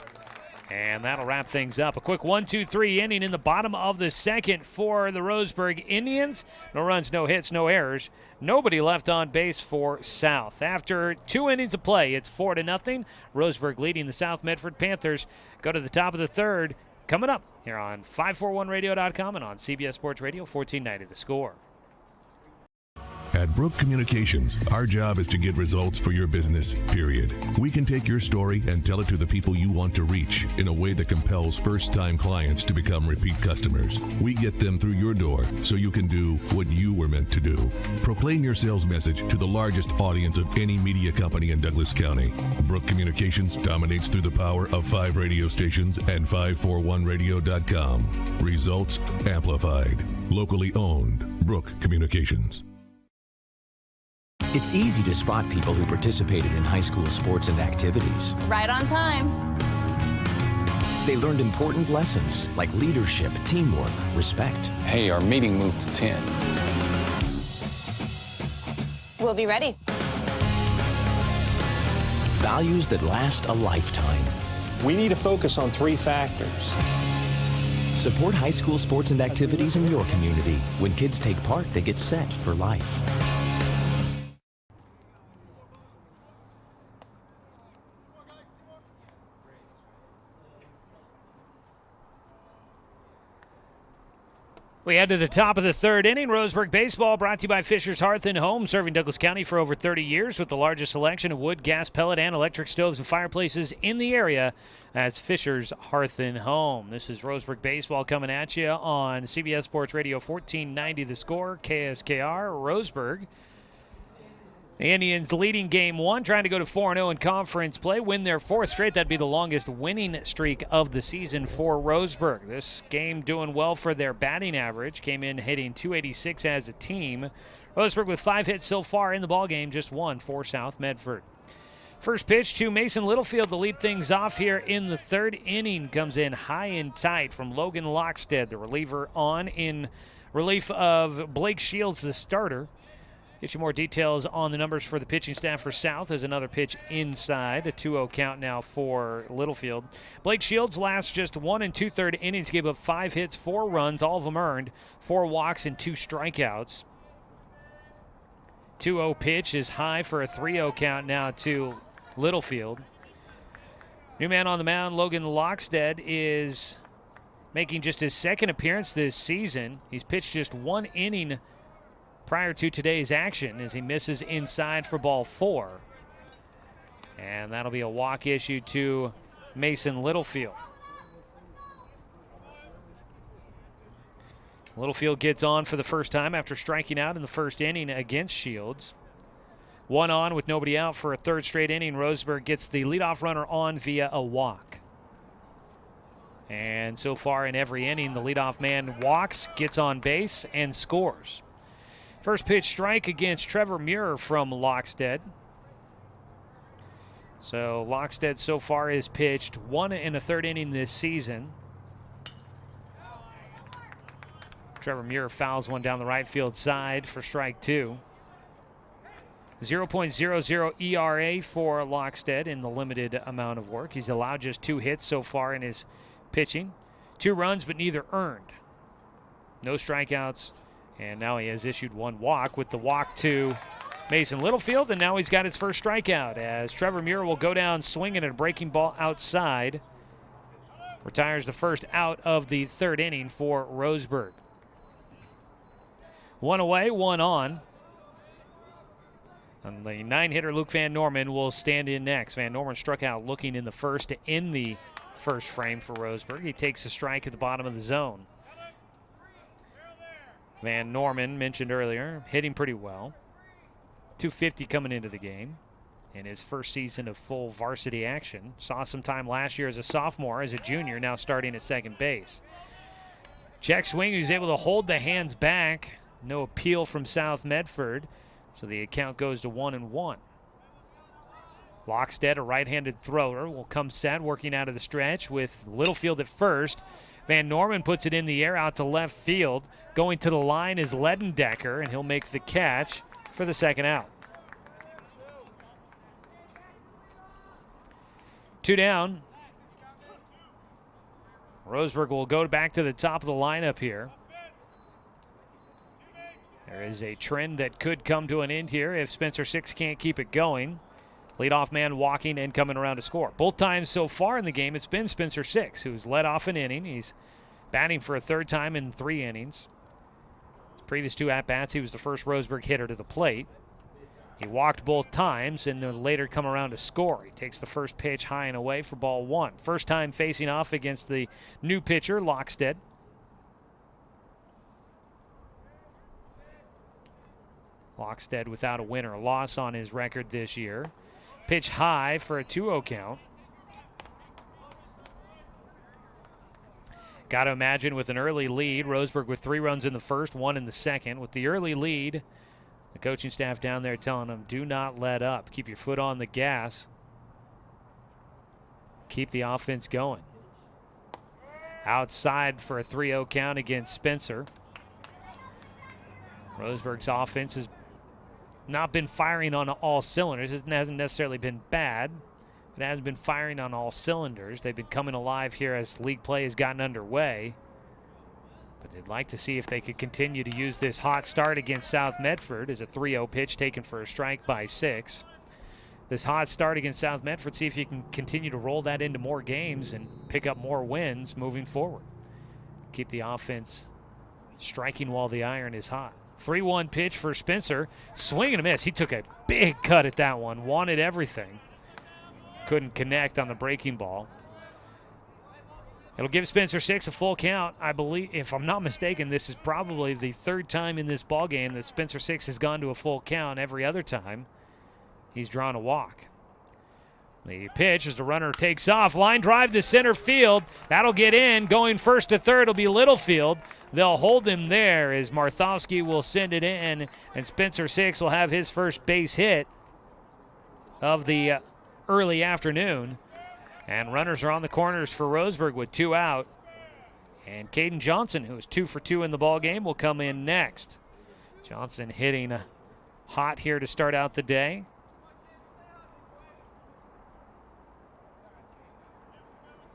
And that'll wrap things up. A quick 1-2-3 inning in the bottom of the second for the Roseburg Indians. No runs, no hits, no errors. Nobody left on base for South. After 2 innings of play, it's 4-0. Roseburg leading the South Medford Panthers. Go to the top of the third. Coming up here on 541radio.com and on CBS Sports Radio 1490 The Score. At Brook Communications, our job is to get results for your business, period. We can take your story and tell it to the people you want to reach in a way that compels first-time clients to become repeat customers. We get them through your door so you can do what you were meant to do. Proclaim your sales message to the largest audience of any media company in Douglas County. Brook Communications dominates through the power of 5 radio stations and 541radio.com. Results amplified. Locally owned. Brook Communications. It's easy to spot people who participated in high school sports and activities. Right on time. They learned important lessons like leadership, teamwork, respect. Hey, our meeting moved to 10. We'll be ready. Values that last a lifetime. We need to focus on 3 factors. Support high school sports and activities in your community. When kids take part, they get set for life. We head to the top of the third inning. Roseburg baseball brought to you by Fisher's Hearth and Home, serving Douglas County for over 30 years with the largest selection of wood, gas, pellet, and electric stoves and fireplaces in the area. That's Fisher's Hearth and Home. This is Roseburg baseball coming at you on CBS Sports Radio 1490 The Score, KSKR, Roseburg. The Indians leading game one, trying to go to 4-0 in conference play, win their 4th straight. That'd be the longest winning streak of the season for Roseburg. This game doing well for their batting average. Came in hitting .286 as a team. Roseburg with 5 hits so far in the ballgame, just 1 for South Medford. First pitch to Mason Littlefield to lead things off here in the third inning. Comes in high and tight from Logan Lockstead, the reliever, on in relief of Blake Shields, the starter. Get you more details on the numbers for the pitching staff for South. There's another pitch inside. A 2-0 count now for Littlefield. Blake Shields last just 1 2/3 innings, gave up 5 hits, 4 runs, all of them earned, 4 walks and 2 strikeouts. 2-0 pitch is high for a 3-0 count now to Littlefield. New man on the mound, Logan Lockstead, is making just his 2nd appearance this season. He's pitched just 1 inning prior to today's action as he misses inside for ball 4. And that'll be a walk issue to Mason Littlefield. Littlefield gets on for the first time after striking out in the first inning against Shields. 1 on with nobody out for a 3rd straight inning. Roseburg gets the leadoff runner on via a walk. And so far in every inning, the leadoff man walks, gets on base, and scores. First pitch strike against Trevor Muir from Lockstead. So Lockstead so far has pitched 1 1/3 inning this season. Trevor Muir fouls one down the right field side for strike 2. 0.00 ERA for Lockstead in the limited amount of work. He's allowed just 2 hits so far in his pitching. 2 runs, but neither earned. No strikeouts, and now he has issued 1 walk with the walk to Mason Littlefield, and now he's got his first strikeout as Trevor Muir will go down swinging at a breaking ball outside. Retires the first out of the 3rd inning for Roseburg. 1 away, 1 on. And the 9-hitter Luke Van Norman will stand in next. Van Norman struck out looking in the first to end the first frame for Roseburg. He takes a strike at the bottom of the zone. Van Norman, mentioned earlier, hitting pretty well. 250 coming into the game in his first season of full varsity action. Saw some time last year as a sophomore, as a junior, now starting at second base. Check swing, he's able to hold the hands back. No appeal from South Medford, so the account goes to 1-1. Lockstead, a right-handed thrower, will come set, working out of the stretch with Littlefield at first. Van Norman puts it in the air out to left field. Going to the line is Ledendecker, and he'll make the catch for the second out. 2 down. Roseburg will go back to the top of the lineup here. There is a trend that could come to an end here if Spencer Six can't keep it going. Leadoff man walking and coming around to score. Both times so far in the game, it's been Spencer Six who's led off an inning. He's batting for a 3rd time in 3 innings. His previous 2 at-bats, he was the first Roseburg hitter to the plate. He walked both times and then later come around to score. He takes the first pitch high and away for ball 1. First time facing off against the new pitcher, Lockstead. Lockstead without a win or loss on his record this year. Pitch high for a 2-0 count. Got to imagine with an early lead, Roseburg with 3 runs in the first, 1 in the second. With the early lead, the coaching staff down there telling them, do not let up. Keep your foot on the gas. Keep the offense going. Outside for a 3-0 count against Spencer. Roseburg's offense has not been firing on all cylinders. It hasn't necessarily been bad. It hasn't been firing on all cylinders. They've been coming alive here as league play has gotten underway. But they'd like to see if they could continue to use this hot start against South Medford as a 3-0 pitch taken for a strike by Six. This hot start against South Medford, see if you can continue to roll that into more games and pick up more wins moving forward. Keep the offense striking while the iron is hot. 3-1 pitch for Spencer. Swing and a miss. He took a big cut at that one. Wanted everything. Couldn't connect on the breaking ball. It'll give Spencer Six a full count. I believe, if I'm not mistaken, this is probably the 3rd time in this ball game that Spencer Six has gone to a full count. Every other time, he's drawn a walk. The pitch as the runner takes off. Line drive to center field. That'll get in. Going first to third will be Littlefield. They'll hold him there as Marthowski will send it in, and Spencer Six will have his first base hit of the early afternoon. And runners are on the corners for Roseburg with 2 out. And Caden Johnson, who is 2 for 2 in the ball game, will come in next. Johnson hitting hot here to start out the day.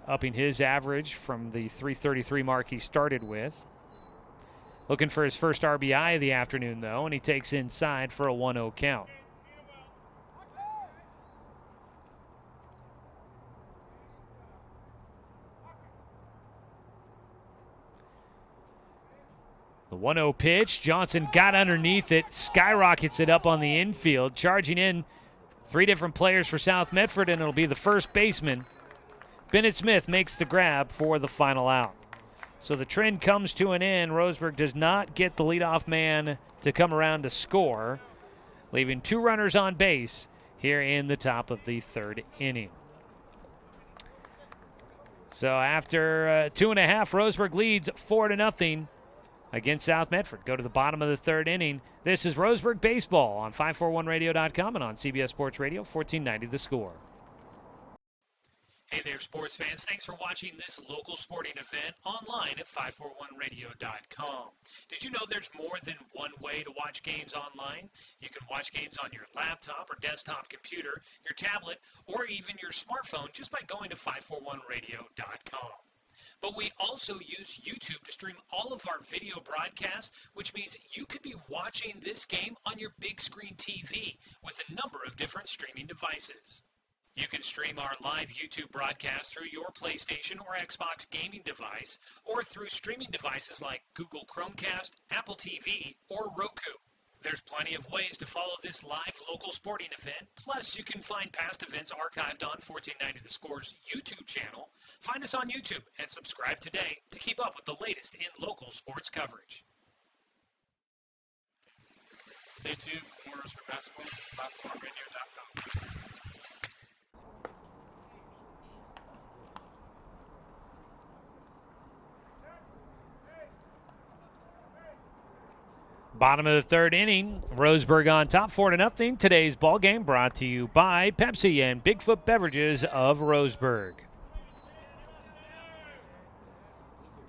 Upping his average from the 333 mark he started with. Looking for his first RBI of the afternoon, though, and he takes inside for a 1-0 count. The 1-0 pitch. Johnson got underneath it, skyrockets it up on the infield, charging in 3 different players for South Medford, and it'll be the first baseman. Bennett Smith makes the grab for the final out. So the trend comes to an end. Roseburg does not get the leadoff man to come around to score, leaving 2 runners on base here in the top of the 3rd inning. So after 2.5, Roseburg leads 4-0 against South Medford. Go to the bottom of the third inning. This is Roseburg Baseball on 541radio.com and on CBS Sports Radio, 1490 The Score. Hey there, sports fans. Thanks for watching this local sporting event online at 541radio.com. Did you know there's more than one way to watch games online? You can watch games on your laptop or desktop computer, your tablet, or even your smartphone just by going to 541radio.com. But we also use YouTube to stream all of our video broadcasts, which means you could be watching this game on your big screen TV with a number of different streaming devices. You can stream our live YouTube broadcast through your PlayStation or Xbox gaming device, or through streaming devices like Google Chromecast, Apple TV, or Roku. There's plenty of ways to follow this live local sporting event. Plus, you can find past events archived on 1490 The Score's YouTube channel. Find us on YouTube and subscribe today to keep up with the latest in local sports coverage. Stay tuned for more Roseburg basketball at 541radio.com. Bottom of the third inning, Roseburg on top 4-0. Today's ball game brought to you by Pepsi and Bigfoot Beverages of Roseburg.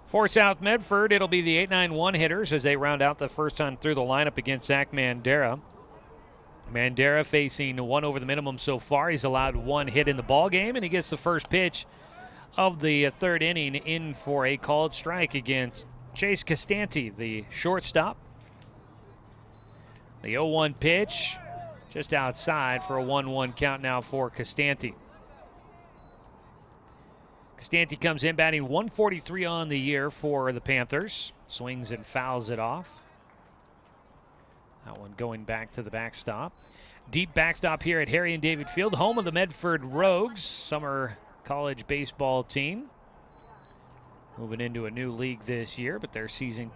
For South Medford, it'll be the 8-9-1 hitters as they round out the first time through the lineup against Zach Mandera. Mandera facing one over the minimum so far. He's allowed one hit in the ball game, and he gets the first pitch of the third inning in for a called strike against Chase Costanti, the shortstop. The 0-1 pitch just outside for a 1-1 count now for Costanti. Costanti comes in batting 143 on the year for the Panthers. Swings and fouls it off. That one going back to the backstop. Deep backstop here at Harry and David Field, home of the Medford Rogues, summer college baseball team. Moving into a new league this year, but their season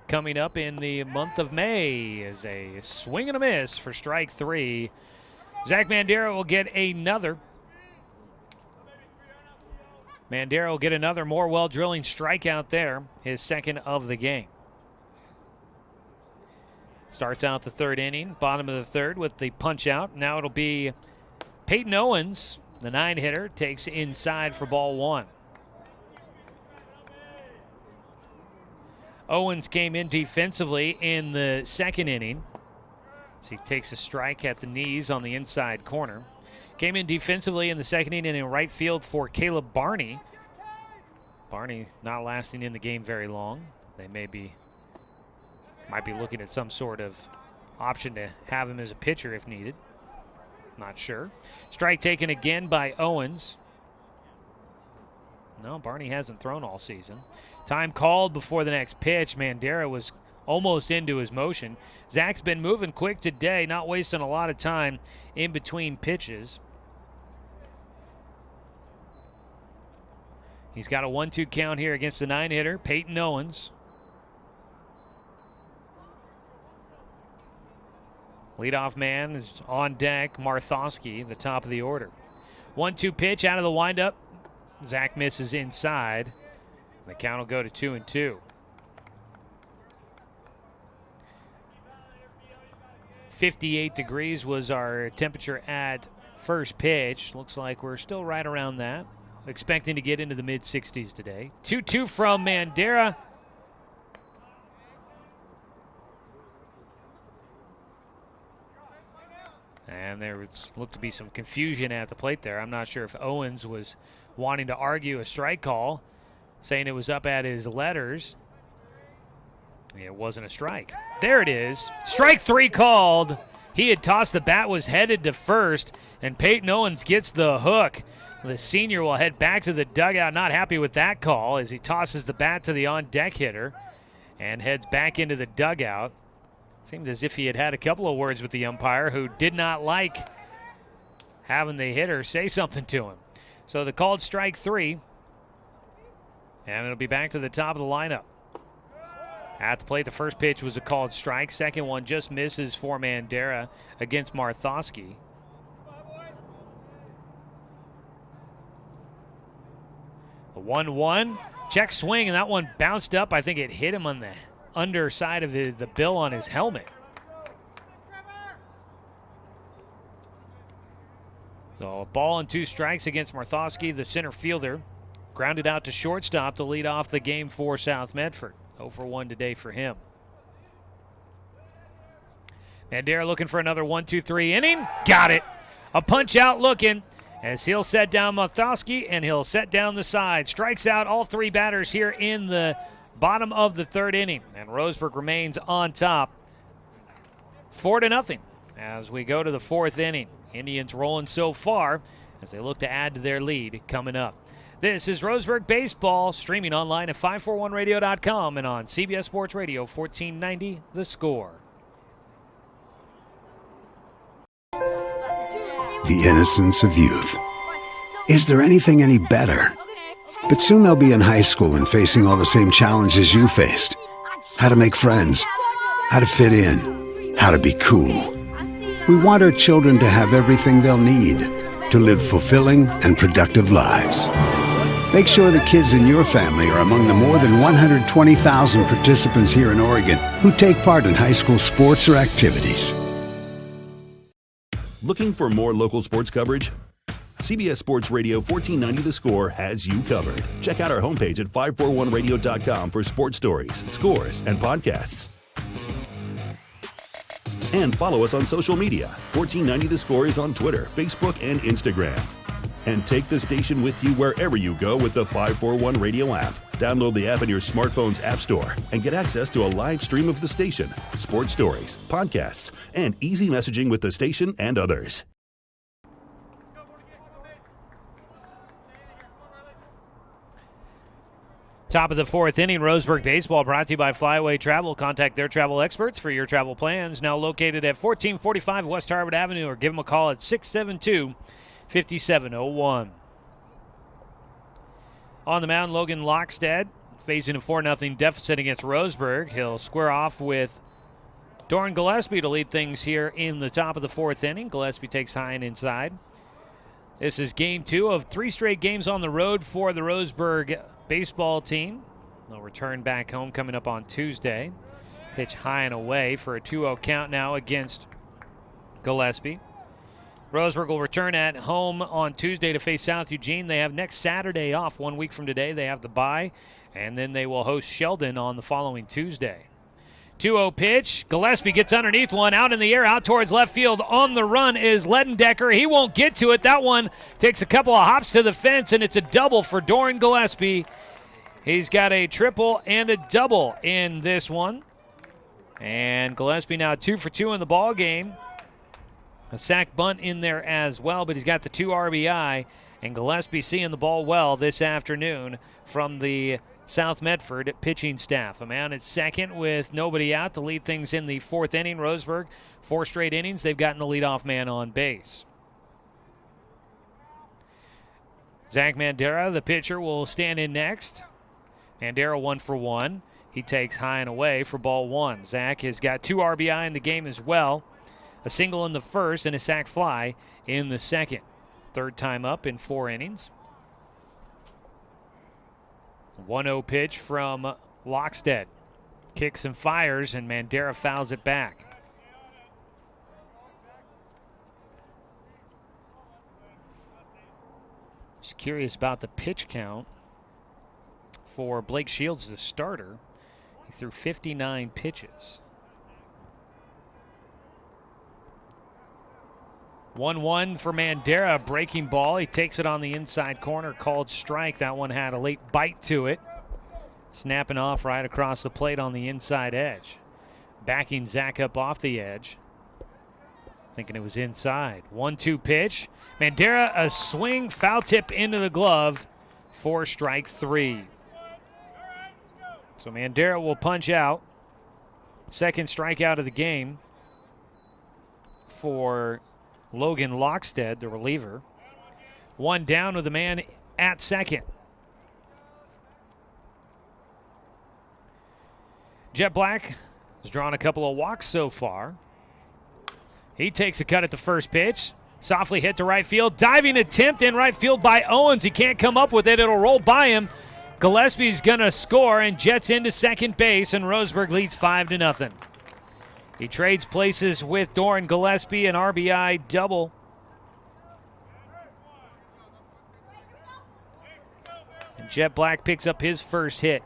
coming up in the month of May is a swing and a miss for strike three. Zach Mandera will get another. Mandera will get another Morwell drilling strikeout there, his second of the game. Starts out the third inning, bottom of the third with the punch out. Now it'll be Peyton Owens, the 9-hitter, takes inside for ball one. Owens came in defensively in the second inning. So he takes a strike at the knees on the inside corner. Came in defensively in the second inning in right field for Caleb Barney. Barney not lasting in the game very long. They might be looking at some sort of option to have him as a pitcher if needed. Not sure. Strike taken again by Owens. No, Barney hasn't thrown all season. Time called before the next pitch. Mandera was almost into his motion. Zach's been moving quick today, not wasting a lot of time in between pitches. He's got a 1-2 count here against the 9-hitter, Peyton Owens. Leadoff man is on deck, Marthowski, the top of the order. 1-2 pitch out of the windup. Zach misses inside. The count will go to 2-2. 58 degrees was our temperature at first pitch. Looks like we're still right around that. Expecting to get into the mid-60s today. 2-2 from Mandera. And there looked to be some confusion at the plate there. I'm not sure if Owens was wanting to argue a strike call, saying it was up at his letters. It wasn't a strike. There it is. Strike three called. He had tossed the bat, was headed to first, and Peyton Owens gets the hook. The senior will head back to the dugout, not happy with that call as he tosses the bat to the on-deck hitter and heads back into the dugout. Seemed as if he had had a couple of words with the umpire, who did not like having the hitter say something to him. So the called strike three, and it'll be back to the top of the lineup. At the plate, the first pitch was a called strike. Second one just misses for Mandera against 1-1. Check swing, and that one bounced up. I think it hit him on the underside of the bill on his helmet. So a ball and 2 strikes against Marthowski, the center fielder. Grounded out to shortstop to lead off the game for South Medford. 0 for 1 today for him. Mandera looking for another 1-2-3 inning. Got it. A punch out looking as he'll set down Marthowski and he'll set down the side. Strikes out all 3 batters here in the bottom of the 3rd inning. And Roseburg remains on top 4-0 as we go to the 4th inning. Indians rolling so far as they look to add to their lead coming up. This is Roseburg Baseball, streaming online at 541radio.com and on CBS Sports Radio 1490 The Score. The innocence of youth. Is there anything any better? But soon they'll be in high school and facing all the same challenges you faced. How to make friends, how to fit in, how to be cool. We want our children to have everything they'll need to live fulfilling and productive lives. Make sure the kids in your family are among the more than 120,000 participants here in Oregon who take part in high school sports or activities. Looking for more local sports coverage? CBS Sports Radio 1490 The Score has you covered. Check out our homepage at 541radio.com for sports stories, scores, and podcasts. And follow us on social media. 1490 The Score is on Twitter, Facebook, and Instagram. And take the station with you wherever you go with the 541 Radio app. Download the app in your smartphone's app store and get access to a live stream of the station, sports stories, podcasts, and easy messaging with the station and others. Top of the 4th inning, Roseburg Baseball brought to you by Flyaway Travel. Contact their travel experts for your travel plans. Now located at 1445 West Harvard Avenue, or give them a call at 672-5701. On the mound, Logan Lockstead facing a 4-0 deficit against Roseburg. He'll square off with Doran Gillespie to lead things here in the top of the 4th inning. Gillespie takes high and inside. This is game 2 of 3 straight games on the road for the Roseburg baseball team. They'll return back home coming up on Tuesday. Pitch high and away for a 2-0 count now against Gillespie. Roseburg will return at home on Tuesday to face South Eugene. They have next Saturday off. 1 week from today, they have the bye, and then they will host Sheldon on the following Tuesday. 2-0 pitch. Gillespie gets underneath one, out in the air, out towards left field. On the run is Ledendecker. He won't get to it. That one takes a couple of hops to the fence, and it's a double for Doran Gillespie. He's got a triple and a double in this one. And Gillespie now 2 for 2 in the ball game. A sack bunt in there as well, but he's got the 2 RBI. And Gillespie seeing the ball well this afternoon from the South Medford pitching staff. A man at second with nobody out to lead things in the 4th inning. Roseburg, 4 straight innings, they've gotten the leadoff man on base. Zach Mandera, the pitcher, will stand in next. Mandera 1 for 1. He takes high and away for ball 1. Zach has got 2 RBI in the game as well. A single in the first and a sac fly in the second. 3rd time up in 4 innings. 1-0 pitch from Lockstead. Kicks and fires, and Mandera fouls it back. Just curious about the pitch count for Blake Shields, the starter. He threw 59 pitches. 1-1 for Mandera, breaking ball. He takes it on the inside corner, called strike. That one had a late bite to it. Snapping off right across the plate on the inside edge. Backing Zach up off the edge. Thinking it was inside. 1-2 pitch. Mandera, a swing, foul tip into the glove for strike 3. So Mandera will punch out. Second strikeout of the game for Logan Lockstead, the reliever. 1 down with a man at second. Jet Black has drawn a couple of walks so far. He takes a cut at the first pitch. Softly hit to right field. Diving attempt in right field by Owens. He can't come up with it. It'll roll by him. Gillespie's going to score and jets into second base, and Roseburg leads 5-0. He trades places with Doran Gillespie, an RBI double. And Jet Black picks up his first hit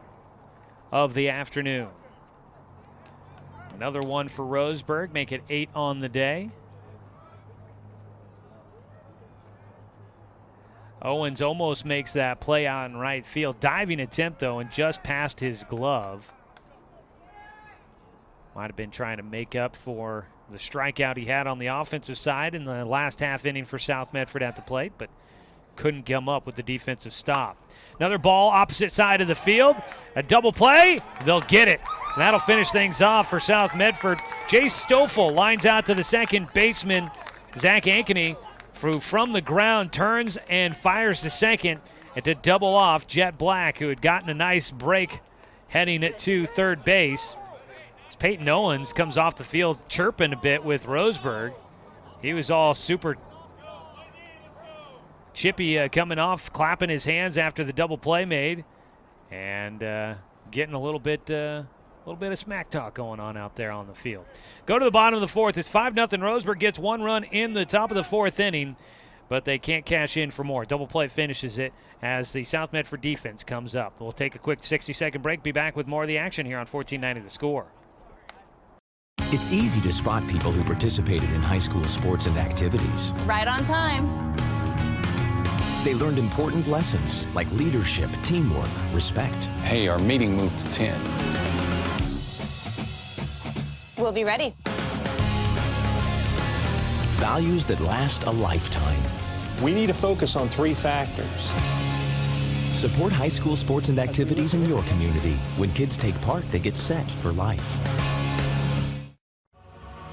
of the afternoon. Another one for Roseburg, make it 8 on the day. Owens almost makes that play on right field. Diving attempt, though, and just past his glove. Might have been trying to make up for the strikeout he had on the offensive side in the last half inning for South Medford at the plate, but couldn't come up with the defensive stop. Another ball opposite side of the field. A double play. They'll get it. And that'll finish things off for South Medford. Jay Stoffel lines out to the second baseman, Zach Ankeny, who from the ground turns and fires to second, and to double off Jet Black, who had gotten a nice break heading it to third base. As Peyton Owens comes off the field chirping a bit with Roseburg. He was all super chippy coming off, clapping his hands after the double play made, and getting a little bit of smack talk going on out there on the field. Go to the bottom of the fourth. It's 5-0. Roseburg gets one run in the top of the fourth inning, but they can't cash in for more. Double play finishes it as the South Medford defense comes up. We'll take a quick 60-second break. Be back with more of the action here on 1490 The Score. It's easy to spot people who participated in high school sports and activities. Right on time. They learned important lessons like leadership, teamwork, respect. Hey, our meeting moved to 10. We'll be ready. Values that last a lifetime. We need to focus on 3 factors. Support high school sports and activities in your community. When kids take part, they get set for life.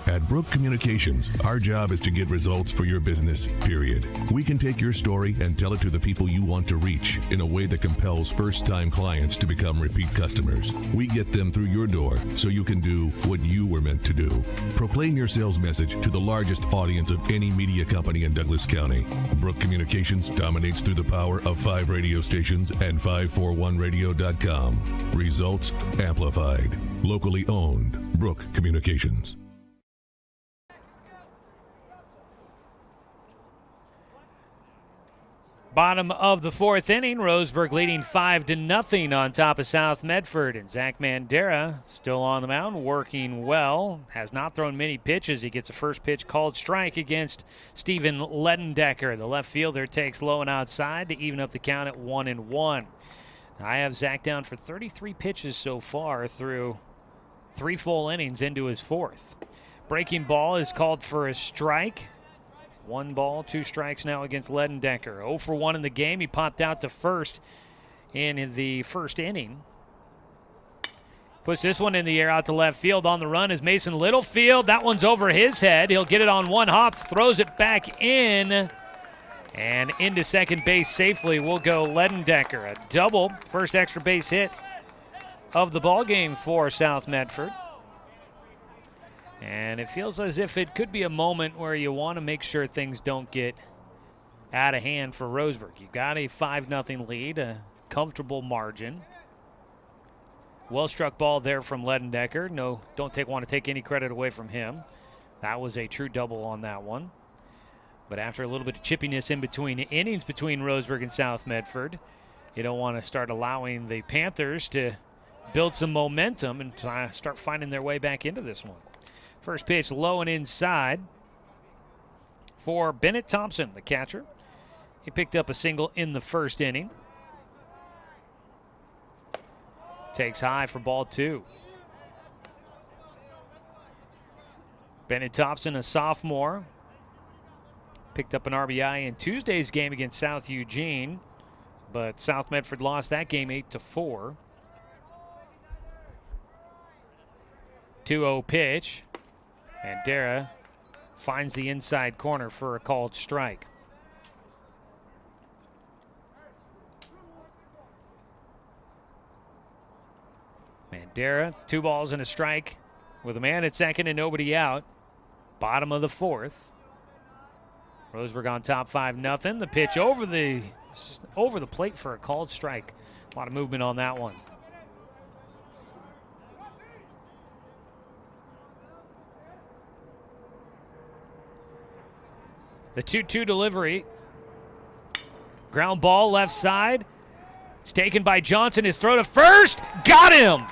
At Brook Communications, our job is to get results for your business, period. We can take your story and tell it to the people you want to reach in a way that compels first-time clients to become repeat customers. We get them through your door so you can do what you were meant to do. Proclaim your sales message to the largest audience of any media company in Douglas County. Brook Communications dominates through the power of 5 radio stations and 541radio.com. Results amplified. Locally owned. Brook Communications. Bottom of the fourth inning, Roseburg leading 5-0 on top of South Medford. And Zach Mandera still on the mound, working well. Has not thrown many pitches. He gets a first pitch called strike against Steven Ledendecker. The left fielder takes low and outside to even up the count at 1-1. I have Zach down for 33 pitches so far through 3 full innings into his fourth. Breaking ball is called for a strike. 1 ball, 2 strikes now against Ledendecker. 0 for 1 in the game. He popped out to first in the first inning. Puts this one in the air out to left field. On the run is Mason Littlefield. That one's over his head. He'll get it on 1 hop, throws it back in, and into second base safely will go Ledendecker. A double, first extra base hit of the ball game for South Medford. And it feels as if it could be a moment where you want to make sure things don't get out of hand for Roseburg. You've got a 5-0 lead, a comfortable margin. Well-struck ball there from Ledendecker. No, don't want to take any credit away from him. That was a true double on that one. But after a little bit of chippiness in between innings between Roseburg and South Medford, you don't want to start allowing the Panthers to build some momentum and start finding their way back into this one. First pitch low and inside for Bennett Thompson, the catcher. He picked up a single in the first inning. Takes high for ball 2. Bennett Thompson, a sophomore, picked up an RBI in Tuesday's game against South Eugene, but South Medford lost that game 8-4. 2-0 pitch. And Dara finds the inside corner for a called strike. Mandera, 2 balls and a strike with a man at second and nobody out. Bottom of the fourth. Roseburg on top 5-0. The pitch over the plate for a called strike. A lot of movement on that one. The 2-2 delivery. Ground ball left side. It's taken by Johnson. His throw to first. Got him!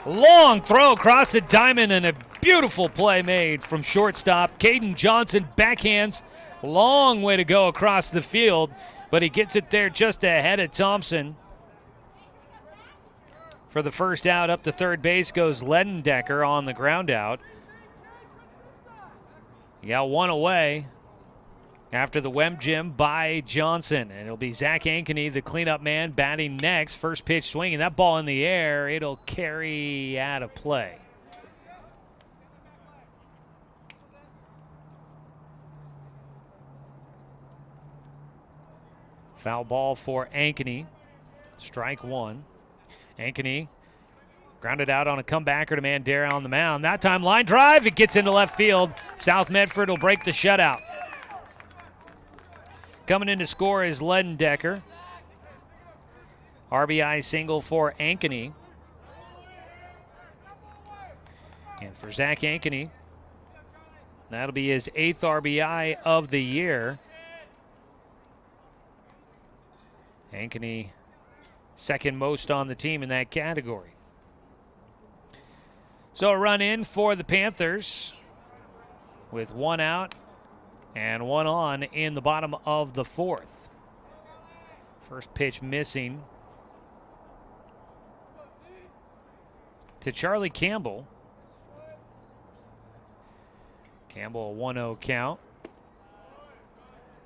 Long throw across the diamond and a beautiful play made from shortstop. Caden Johnson backhands. Long way to go across the field, but he gets it there just ahead of Thompson. For the first out, up to third base goes Ledendecker on the ground out. He got one away after the Wem Jim by Johnson. And it'll be Zach Ankeny, the cleanup man, batting next. First pitch swinging. That ball in the air. It'll carry out of play. Foul ball for Ankeny. Strike one. Ankeny grounded out on a comebacker to Mandera on the mound. That time line drive. It gets into left field. South Medford will break the shutout. Coming in to score is Ledendecker. RBI single for Ankeny. And for Zach Ankeny, that'll be his 8th RBI of the year. Ankeny, second most on the team in that category. So a run in for the Panthers with one out and one on in the bottom of the 4th. First pitch missing to Charlie Campbell. Campbell, a 1-0 count.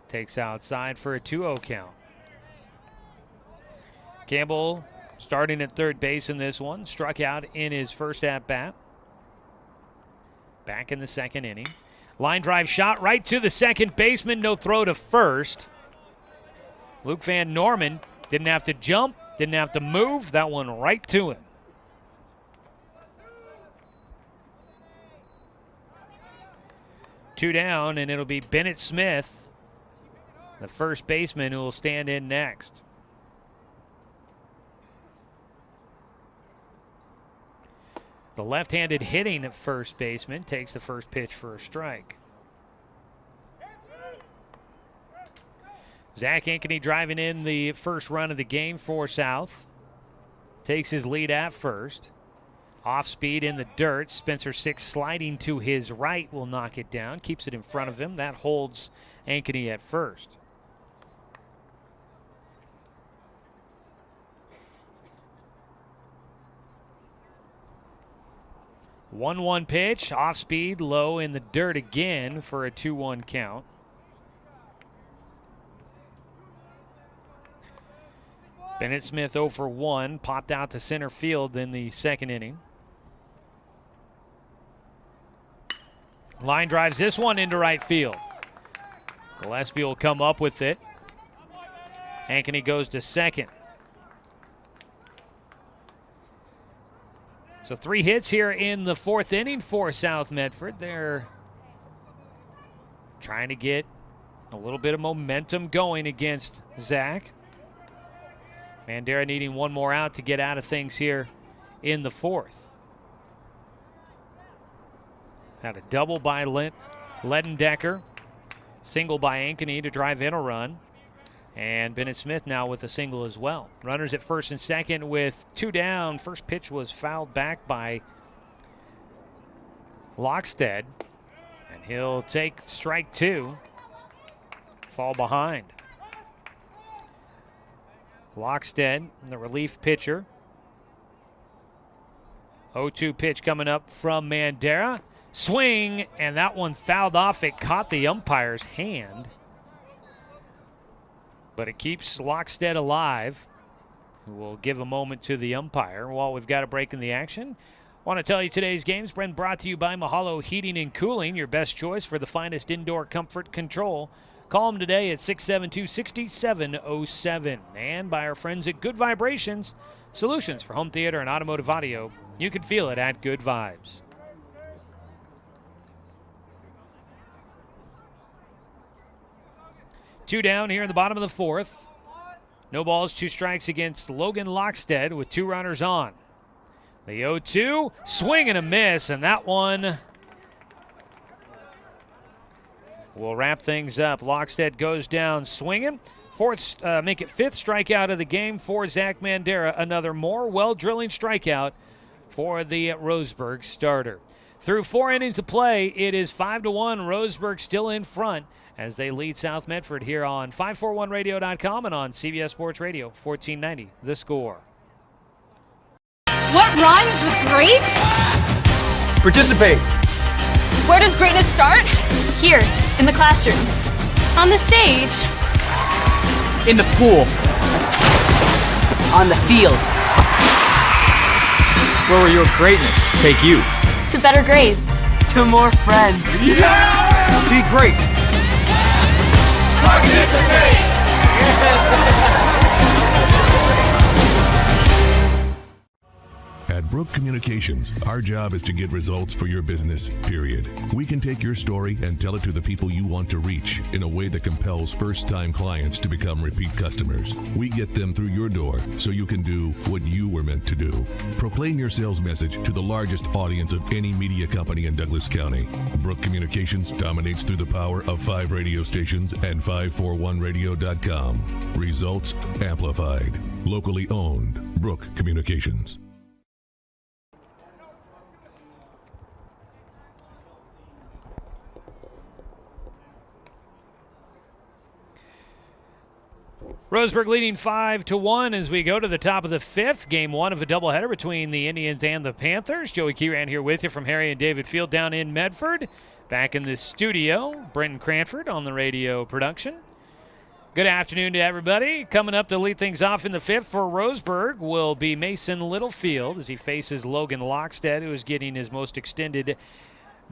Takes outside for a 2-0 count. Campbell starting at third base in this one. Struck out in his first at-bat. Back in the second inning. Line drive shot right to the second baseman. No throw to first. Luke Van Norman didn't have to jump, didn't have to move. That one right to him. Two down, and it'll be Bennett Smith, the first baseman, who will stand in next. The left-handed hitting at first baseman takes the first pitch for a strike. Zach Ankeny driving in the first run of the game for South. Takes his lead at first. Off speed in the dirt. Spencer Six sliding to his right will knock it down. Keeps it in front of him. That holds Ankeny at first. 1-1 pitch, off speed, low in the dirt again for a 2-1 count. Bennett Smith 0 for 1, popped out to center field in the second inning. Line drives this one into right field. Gillespie will come up with it. Ankeny goes to second. So 3 hits here in the 4th inning for South Medford. They're trying to get a little bit of momentum going against Zach. Mandera needing one more out to get out of things here in the 4th. Had a double by Ledendecker, single by Ankeny to drive in a run. And Bennett Smith now with a single as well. Runners at first and second with 2 down. First pitch was fouled back by Lockstead. And he'll take strike 2. Fall behind. Lockstead, the relief pitcher. 0-2 pitch coming up from Mandera. Swing, and that one fouled off. It caught the umpire's hand. But it keeps Lockstead alive. We'll give a moment to the umpire while we've got a break in the action. Want to tell you today's game's been brought to you by Mahalo Heating and Cooling, your best choice for the finest indoor comfort control. Call them today at 672-6707. And by our friends at Good Vibrations, solutions for home theater and automotive audio. You can feel it at Good Vibes. Two down here in the bottom of the fourth. No balls, 2 strikes against Logan Lockstead with 2 runners on. The 0-2, swing and a miss, and that one will wrap things up. Lockstead goes down swinging. Make it 5th strikeout of the game for Zach Mandera. Another more well-drilling strikeout for the Roseburg starter. Through 4 innings of play, it is 5-1. Roseburg still in front as they lead South Medford here on 541radio.com and on CBS Sports Radio 1490. The Score. What rhymes with great? Participate. Where does greatness start? Here, in the classroom. On the stage. In the pool. On the field. Where will your greatness take you? To better grades. To more friends. Yeah! Be great. Participate! At Brook Communications, our job is to get results for your business, period. We can take your story and tell it to the people you want to reach in a way that compels first-time clients to become repeat customers. We get them through your door so you can do what you were meant to do. Proclaim your sales message to the largest audience of any media company in Douglas County. Brook Communications dominates through the power of 5 radio stations and 541radio.com. Results amplified. Locally owned. Brook Communications. Roseburg leading 5-1 as we go to the top of the 5th. Game 1 of a doubleheader between the Indians and the Panthers. Joey Kieran here with you from Harry and David Field down in Medford. Back in the studio, Brenton Cranford on the radio production. Good afternoon to everybody. Coming up to lead things off in the 5th for Roseburg will be Mason Littlefield as he faces Logan Lockstead, who is getting his most extended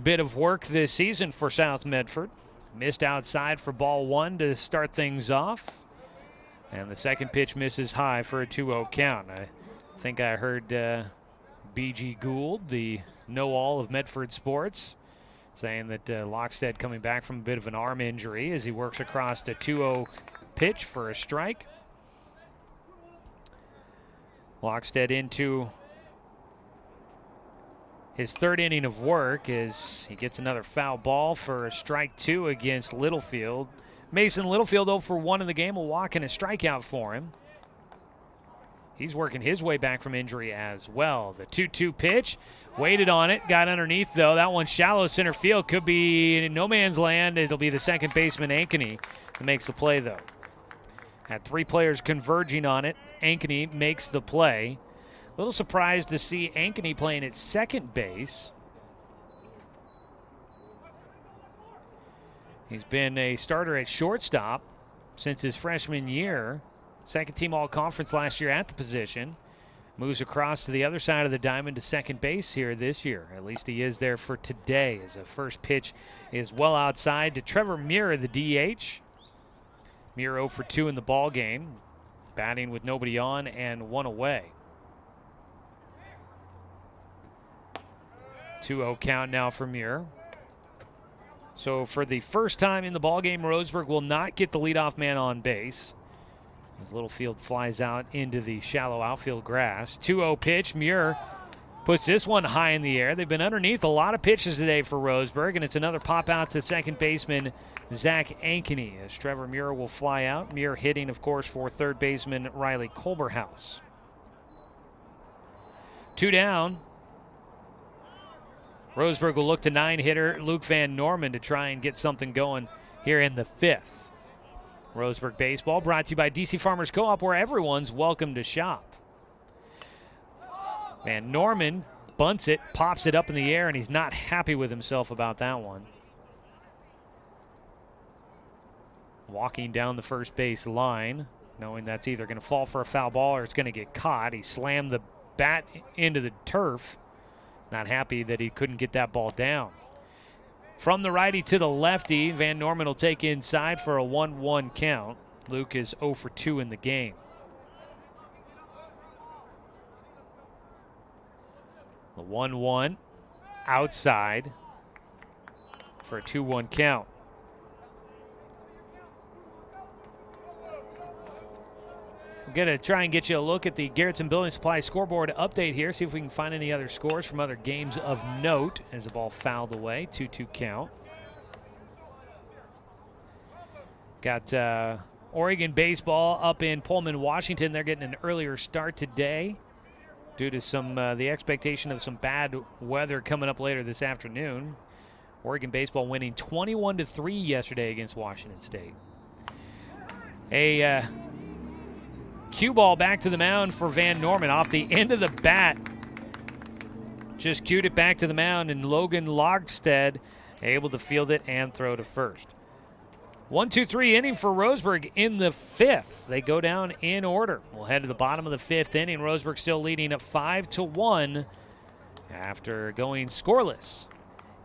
bit of work this season for South Medford. Missed outside for ball 1 to start things off. And the second pitch misses high for a 2-0 count. I think I heard B.G. Gould, the know-all of Medford sports, saying that Lockstead coming back from a bit of an arm injury as he works across the 2-0 pitch for a strike. Lockstead into his 3rd inning of work as he gets another foul ball for a strike 2 against Littlefield. Mason Littlefield 0 for 1 in the game, a walk and a strikeout for him. He's working his way back from injury as well. The 2-2 pitch, waited on it, got underneath though. That one shallow center field, could be in no man's land. It'll be the second baseman Ankeny that makes the play though. Had 3 players converging on it. Ankeny makes the play. A little surprised to see Ankeny playing at second base. He's been a starter at shortstop since his freshman year. Second team all-conference last year at the position. Moves across to the other side of the diamond to second base here this year. At least he is there for today as the first pitch is well outside to Trevor Muir, the DH. Muir 0 for 2 in the ball game, batting with nobody on and 1 away. 2-0 count now for Muir. So for the first time in the ballgame, Roseburg will not get the leadoff man on base. As Littlefield flies out into the shallow outfield grass. 2-0 pitch. Muir puts this one high in the air. They've been underneath a lot of pitches today for Roseburg, and it's another pop out to second baseman Zach Ankeny as Trevor Muir will fly out. Muir hitting, of course, for third baseman Riley Colberhouse. 2 down. Roseburg will look to 9-hitter Luke Van Norman to try and get something going here in the 5th. Roseburg baseball brought to you by DC Farmers Co-op, where everyone's welcome to shop. Van Norman bunts it, pops it up in the air, and he's not happy with himself about that one. Walking down the first base line, knowing that's either going to fall for a foul ball or it's going to get caught. He slammed the bat into the turf. Not happy that he couldn't get that ball down. From the righty to the lefty, Van Norman will take inside for a 1-1 count. Luke is 0 for 2 in the game. The 1-1 outside for a 2-1 count. going to try and get you a look at the Garrettson Building Supply scoreboard update here, see if we can find any other scores from other games of note as the ball fouled away. 2-2 count. Got Oregon baseball up in Pullman, Washington. They're getting an earlier start today due to the expectation of some bad weather coming up later this afternoon. Oregon baseball winning 21-3 yesterday against Washington State. A cue ball back to the mound for Van Norman off the end of the bat. Just cued it back to the mound, and Logan Logstead able to field it and throw to first. 1-2-3 inning for Roseburg in the fifth. They go down in order. We'll head to the bottom of the fifth inning. Roseburg still leading at 5-1 after going scoreless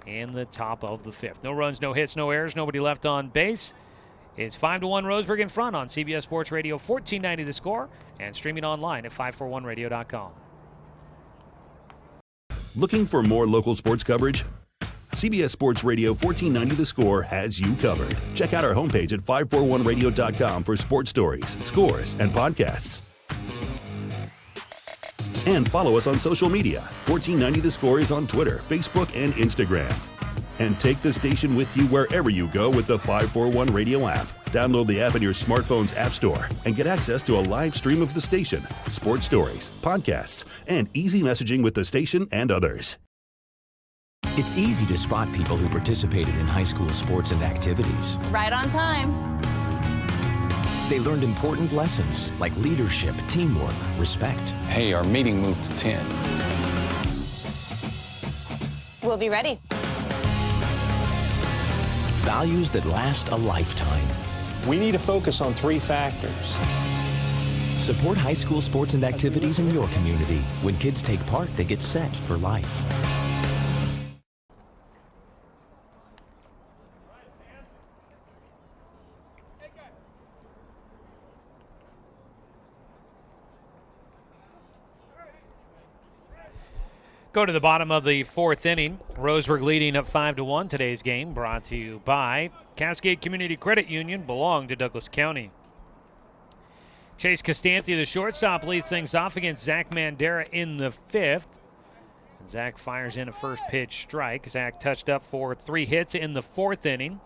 in the top of the fifth. No runs, no hits, no errors, nobody left on base. It's 5-1 Roseburg in front on CBS Sports Radio 1490 The Score and streaming online at 541radio.com. Looking for more local sports coverage? CBS Sports Radio 1490 The Score has you covered. Check out our homepage at 541radio.com for sports stories, scores, and podcasts. And follow us on social media. 1490 The Score is on Twitter, Facebook, and Instagram. And take the station with you wherever you go with the 541 Radio app. Download the app in your smartphone's app store and get access to a live stream of the station, sports stories, podcasts, and easy messaging with the station and others. It's easy to spot people who participated in high school sports and activities. Right on time. They learned important lessons like leadership, teamwork, respect. Hey, our meeting moved to 10. We'll be ready. Values that last a lifetime. We need to focus on three factors. Support high school sports and activities in your community. When kids take part, they get set for life. Go to the bottom of the fourth inning. Roseburg leading up 5-1. Today's game brought to you by Cascade Community Credit Union, belong to Douglas County. Chase Costanthi, the shortstop, leads things off against Zach Mandera in the fifth. And Zach fires in a first pitch strike. Zach touched up for 3 hits in the fourth inning,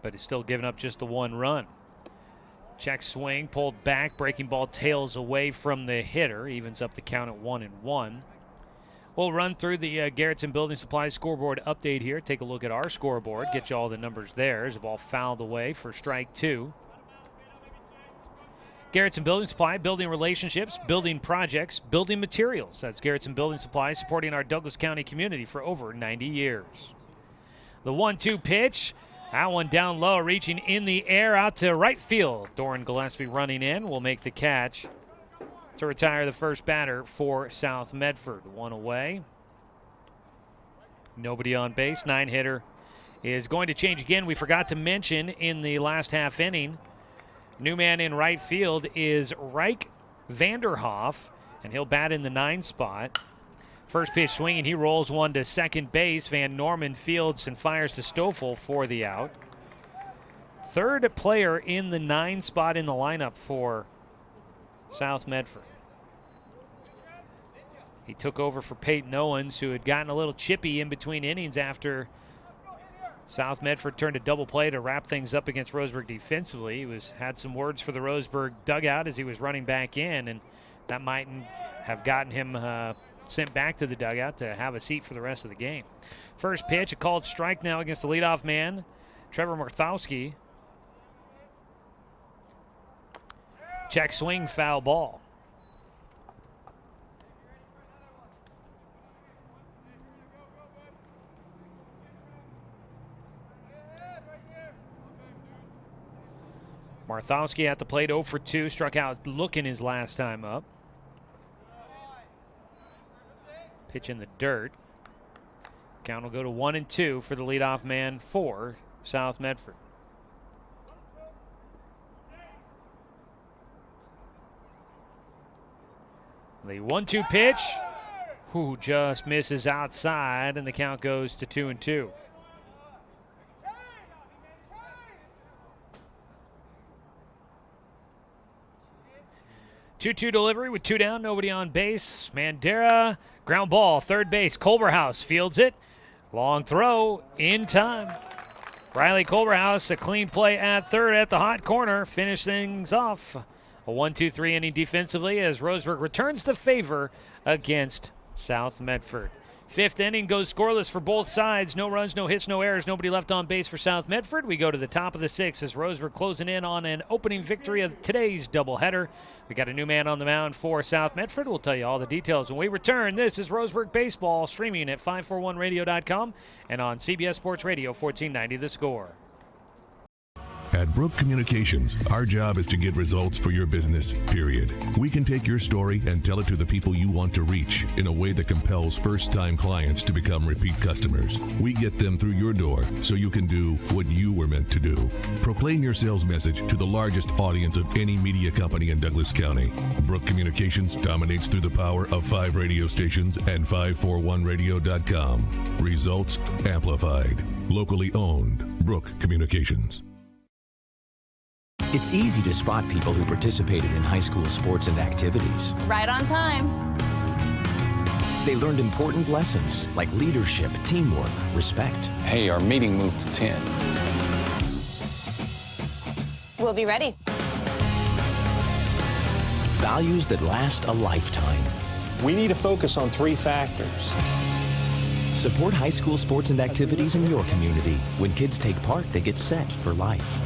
but he's still giving up just the 1 run. Check swing, pulled back, breaking ball tails away from the hitter, evens up the count at 1-1. We'll run through the Garrettson Building Supply scoreboard update here. Take a look at our scoreboard, get you all the numbers there as the ball fouled away for strike 2. Garrettson Building Supply, building relationships, building projects, building materials. That's Garrettson Building Supply, supporting our Douglas County community for over 90 years. The 1-2 pitch. That one down low, reaching in the air out to right field. Doran Gillespie running in will make the catch to retire the first batter for South Medford. 1 away. Nobody on base. 9-hitter is going to change again. We forgot to mention in the last half inning, new man in right field is Reich Vanderhoff, and he'll bat in the 9 spot. First pitch swinging, he rolls one to second base. Van Norman fields and fires to Stoffel for the out. Third player in the 9 spot in the lineup for South Medford. He took over for Peyton Owens, who had gotten a little chippy in between innings after South Medford turned a double play to wrap things up against Roseburg defensively. He had some words for the Roseburg dugout as he was running back in, and that mightn't have gotten him sent back to the dugout to have a seat for the rest of the game. First pitch, a called strike now against the leadoff man, Trevor Marthowski. Check swing, foul ball. Marthowski at the plate, 0 for 2, struck out looking his last time up. Pitch in the dirt. Count will go to 1-2 for the leadoff man for South Medford. The 1-2 pitch, who just misses outside, and the count goes to 2-2. 2-2 delivery with 2 down, nobody on base. Mandera, ground ball, third base. Culverhouse fields it. Long throw in time. Riley Culverhouse, a clean play at third at the hot corner. Finish things off. A 1-2-3 inning defensively as Roseburg returns the favor against South Medford. Fifth inning goes scoreless for both sides. No runs, no hits, no errors. Nobody left on base for South Medford. We go to the top of the sixth as Roseburg closing in on an opening victory of today's doubleheader. We got a new man on the mound for South Medford. We'll tell you all the details when we return. This is Roseburg Baseball, streaming at 541radio.com and on CBS Sports Radio 1490 The Score. At Brook Communications, our job is to get results for your business, period. We can take your story and tell it to the people you want to reach in a way that compels first-time clients to become repeat customers. We get them through your door so you can do what you were meant to do. Proclaim your sales message to the largest audience of any media company in Douglas County. Brook Communications dominates through the power of 5 radio stations and 541radio.com. Results amplified. Locally owned. Brook Communications. It's easy to spot people who participated in high school sports and activities. Right on time. They learned important lessons like leadership, teamwork, respect. Hey, our meeting moved to 10. We'll be ready. Values that last a lifetime. We need to focus on 3 factors. Support high school sports and activities in your community. When kids take part, they get set for life.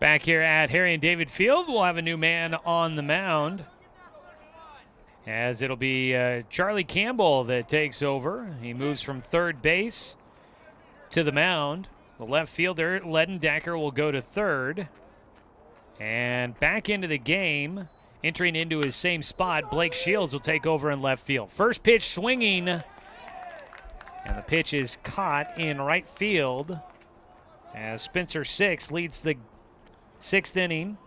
Back here at Harry and David Field, we'll have a new man on the mound, as it'll be Charlie Campbell that takes over. He moves from third base to the mound. The left fielder, Ledendecker, will go to third. And back into the game, entering into his same spot, Blake Shields will take over in left field. First pitch swinging, and the pitch is caught in right field as Spencer Six leads the 6th inning.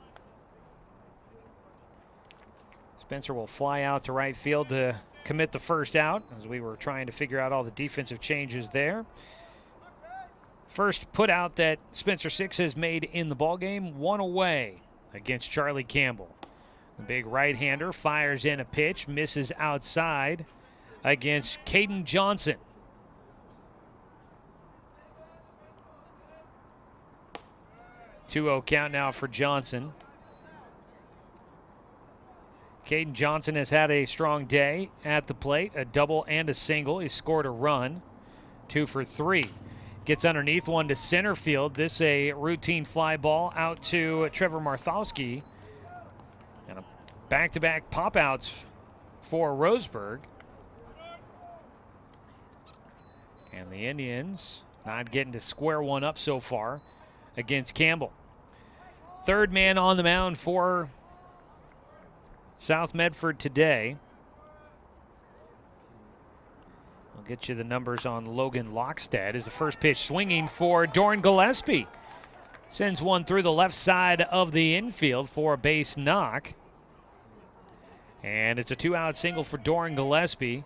Spencer will fly out to right field to commit the first out as we were trying to figure out all the defensive changes there. First put out that Spencer Six has made in the ballgame, 1 away against Charlie Campbell. The big right-hander fires in a pitch, misses outside against Caden Johnson. 2-0 count now for Johnson. Caden Johnson has had a strong day at the plate, a double and a single. He scored a run, 2 for 3. Gets underneath, one to center field. This a routine fly ball out to Trevor Marthowski. And a back-to-back pop-outs for Roseburg. And the Indians not getting to square one up so far against Campbell. Third man on the mound for South Medford today. I'll get you the numbers on Logan Lockstead as the first pitch swinging for Doran Gillespie. Sends one through the left side of the infield for a base knock. And it's a 2-out single for Doran Gillespie.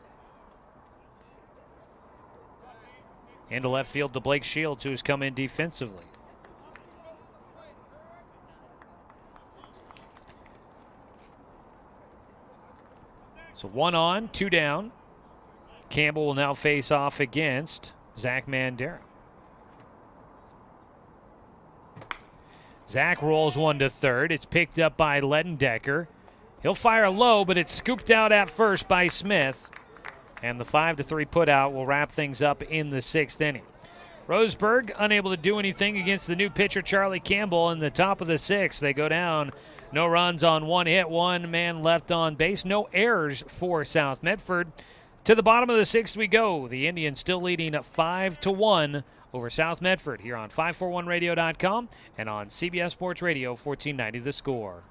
Into left field to Blake Shields, who's come in defensively. So 1 on, 2 down. Campbell will now face off against Zach Mandera. Zach rolls one to third. It's picked up by Ledendecker. He'll fire low, but it's scooped out at first by Smith. And the 5-3 putout will wrap things up in the 6th inning. Roseburg unable to do anything against the new pitcher, Charlie Campbell, in the top of the 6th. They go down. No runs on 1 hit, 1 man left on base. No errors for South Medford. To the bottom of the 6th we go. The Indians still leading 5-1 over South Medford here on 541radio.com and on CBS Sports Radio 1490 The Score.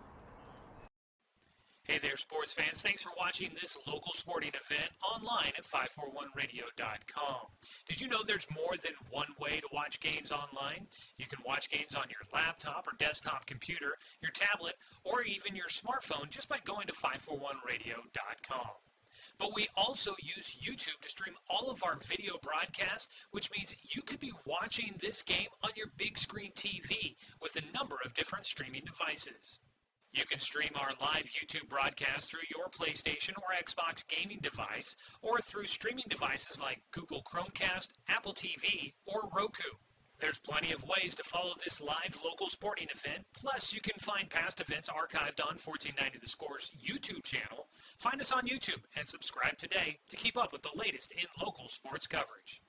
Hey there, sports fans. Thanks for watching this local sporting event online at 541radio.com. Did you know there's more than one way to watch games online? You can watch games on your laptop or desktop computer, your tablet, or even your smartphone just by going to 541radio.com. But we also use YouTube to stream all of our video broadcasts, which means you could be watching this game on your big screen TV with a number of different streaming devices. You can stream our live YouTube broadcast through your PlayStation or Xbox gaming device or through streaming devices like Google Chromecast, Apple TV, or Roku. There's plenty of ways to follow this live local sporting event. Plus, you can find past events archived on 1490 The Score's YouTube channel. Find us on YouTube and subscribe today to keep up with the latest in local sports coverage.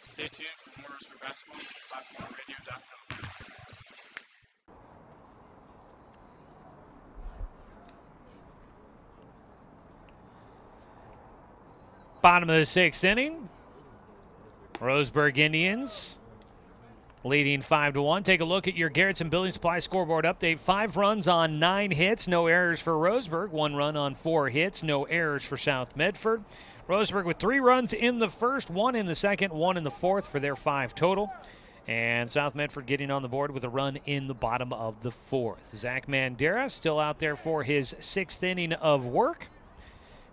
Stay tuned for more Roseburg basketball at 541radio.com. Bottom of the sixth inning. Roseburg Indians leading 5-1. Take a look at your Garrettson Building Supply scoreboard update. 5 runs on 9 hits, no errors for Roseburg. 1 run on 4 hits, no errors for South Medford. Roseburg with 3 runs in the first, 1 in the second, 1 in the fourth for their 5 total. And South Medford getting on the board with a run in the bottom of the fourth. Zach Mandera still out there for his 6th inning of work.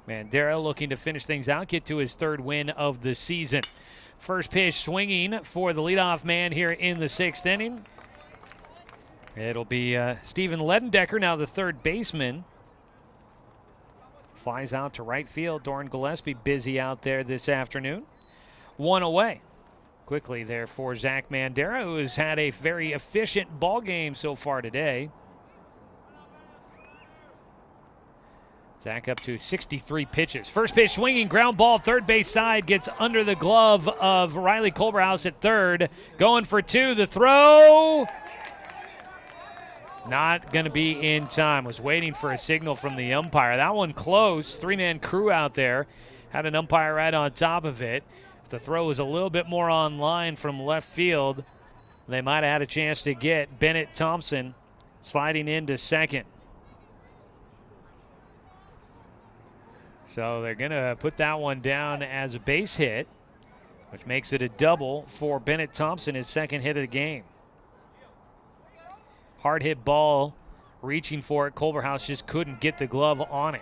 Mandera looking to finish things out, get to his 3rd win of the season. First pitch swinging for the leadoff man here in the 6th inning. It'll be Steven Ledendecker, now the 3rd baseman. Flies out to right field. Doran Gillespie busy out there this afternoon. 1 away. Quickly there for Zach Mandera, who has had a very efficient ball game so far today. Zach up to 63 pitches. First pitch swinging, ground ball, third base side, gets under the glove of Riley Culberhouse at third. Going for 2, the throw. Not going to be in time. Was waiting for a signal from the umpire. That one close. 3-man crew out there. Had an umpire right on top of it. If the throw was a little bit more on line from left field, they might have had a chance to get Bennett Thompson sliding into second. So they're going to put that one down as a base hit, which makes it a double for Bennett Thompson, his 2nd hit of the game. Hard hit ball, reaching for it. Culverhouse just couldn't get the glove on it.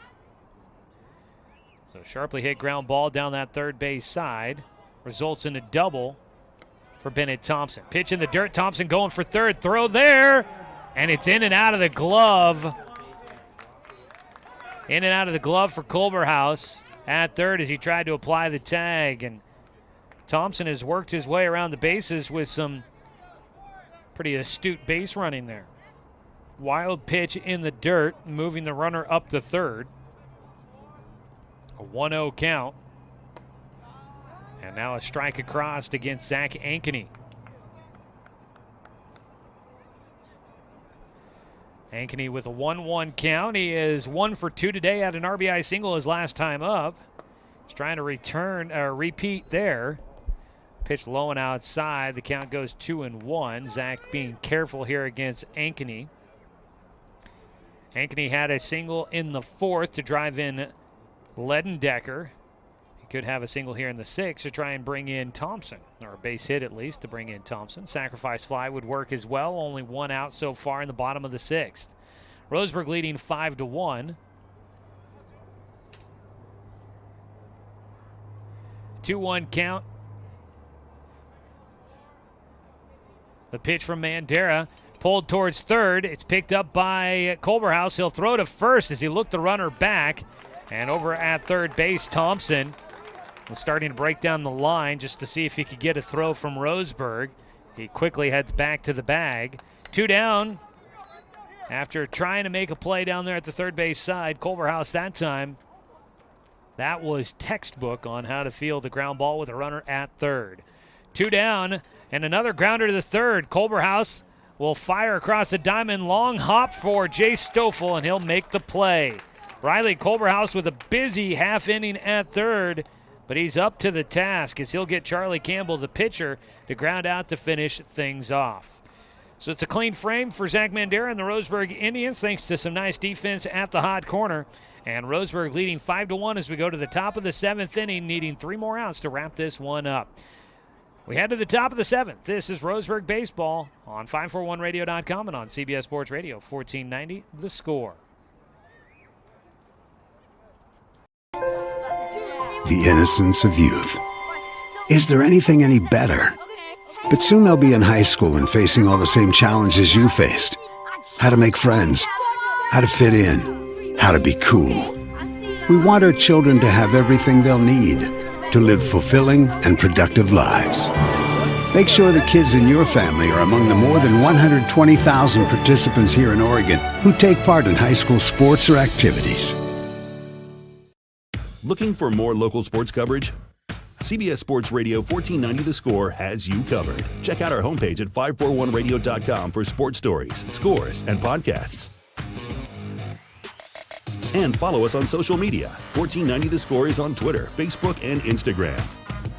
So sharply hit ground ball down that third base side. Results in a double for Bennett Thompson. Pitch in the dirt. Thompson going for third. Throw there. And it's in and out of the glove. In and out of the glove for Culverhouse at third as he tried to apply the tag. And Thompson has worked his way around the bases with some pretty astute base running there. Wild pitch in the dirt, moving the runner up to third. A 1-0 count. And now a strike across against Zach Ankeny. Ankeny with a 1-1 count. He is 1 for 2 today. Had an RBI single his last time up. He's trying to repeat there. Pitch low and outside. The count goes 2-1. Zach being careful here against Ankeny. Ankeny had a single in the 4th to drive in Ledendecker. He could have a single here in the 6th to try and bring in Thompson, or a base hit at least to bring in Thompson. Sacrifice fly would work as well. Only 1 out so far in the bottom of the 6th. Roseburg leading 5-1. 2-1 count. The pitch from Mandera, pulled towards third. It's picked up by Culverhouse. He'll throw to first as he looked the runner back. And over at third base, Thompson was starting to break down the line just to see if he could get a throw from Roseburg. He quickly heads back to the bag. 2 down after trying to make a play down there at the third base side. Culverhouse that time. That was textbook on how to field the ground ball with a runner at third. 2 down and another grounder to the third. Culverhouse will fire across the diamond. Long hop for Jay Stoffel, and he'll make the play. Riley Culverhouse with a busy half inning at third, but he's up to the task as he'll get Charlie Campbell, the pitcher, to ground out to finish things off. So it's a clean frame for Zach Mandera and the Roseburg Indians, thanks to some nice defense at the hot corner. And Roseburg leading 5-1 as we go to the top of the 7th inning, needing 3 more outs to wrap this one up. We head to the top of the 7th. This is Roseburg Baseball on 541radio.com and on CBS Sports Radio, 1490, The Score. The innocence of youth. Is there anything any better? But soon they'll be in high school and facing all the same challenges you faced. How to make friends, how to fit in, how to be cool. We want our children to have everything they'll need to live fulfilling and productive lives. Make sure the kids in your family are among the more than 120,000 participants here in Oregon who take part in high school sports or activities. Looking for more local sports coverage? CBS Sports Radio 1490 The Score has you covered. Check out our homepage at 541radio.com for sports stories, scores, and podcasts. And follow us on social media. 1490 The Score is on Twitter, Facebook, and Instagram.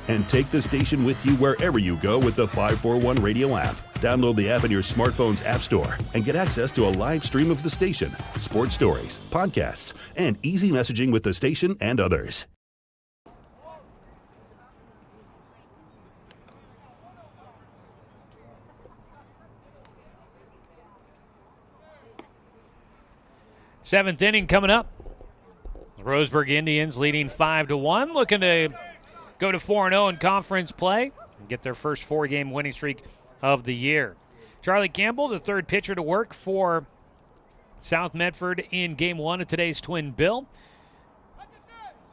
And take the station with you wherever you go with the 541 Radio app. Download the app in your smartphone's app store and get access to a live stream of the station, sports stories, podcasts, and easy messaging with the station and others. Seventh inning coming up. The Roseburg Indians leading 5-1, looking to go to 4-0 in conference play and get their first 4-game winning streak of the year. Charlie Campbell, the third pitcher to work for South Medford in Game 1 of today's Twin Bill.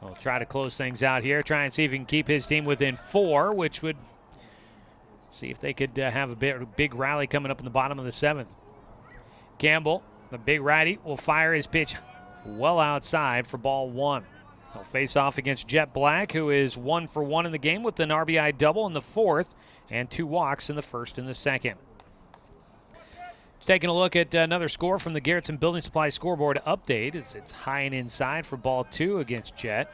We'll try to close things out here, try and see if he can keep his team within 4, which would see if they could have a big rally coming up in the bottom of the 7th. Campbell, the big righty, will fire his pitch well outside for ball 1. He'll face off against Jet Black, who is 1 for 1 in the game with an RBI double in the 4th and 2 walks in the 1st and the 2nd. Taking a look at another score from the Garrettson Building Supply scoreboard update as it's high and inside for ball 2 against Jet.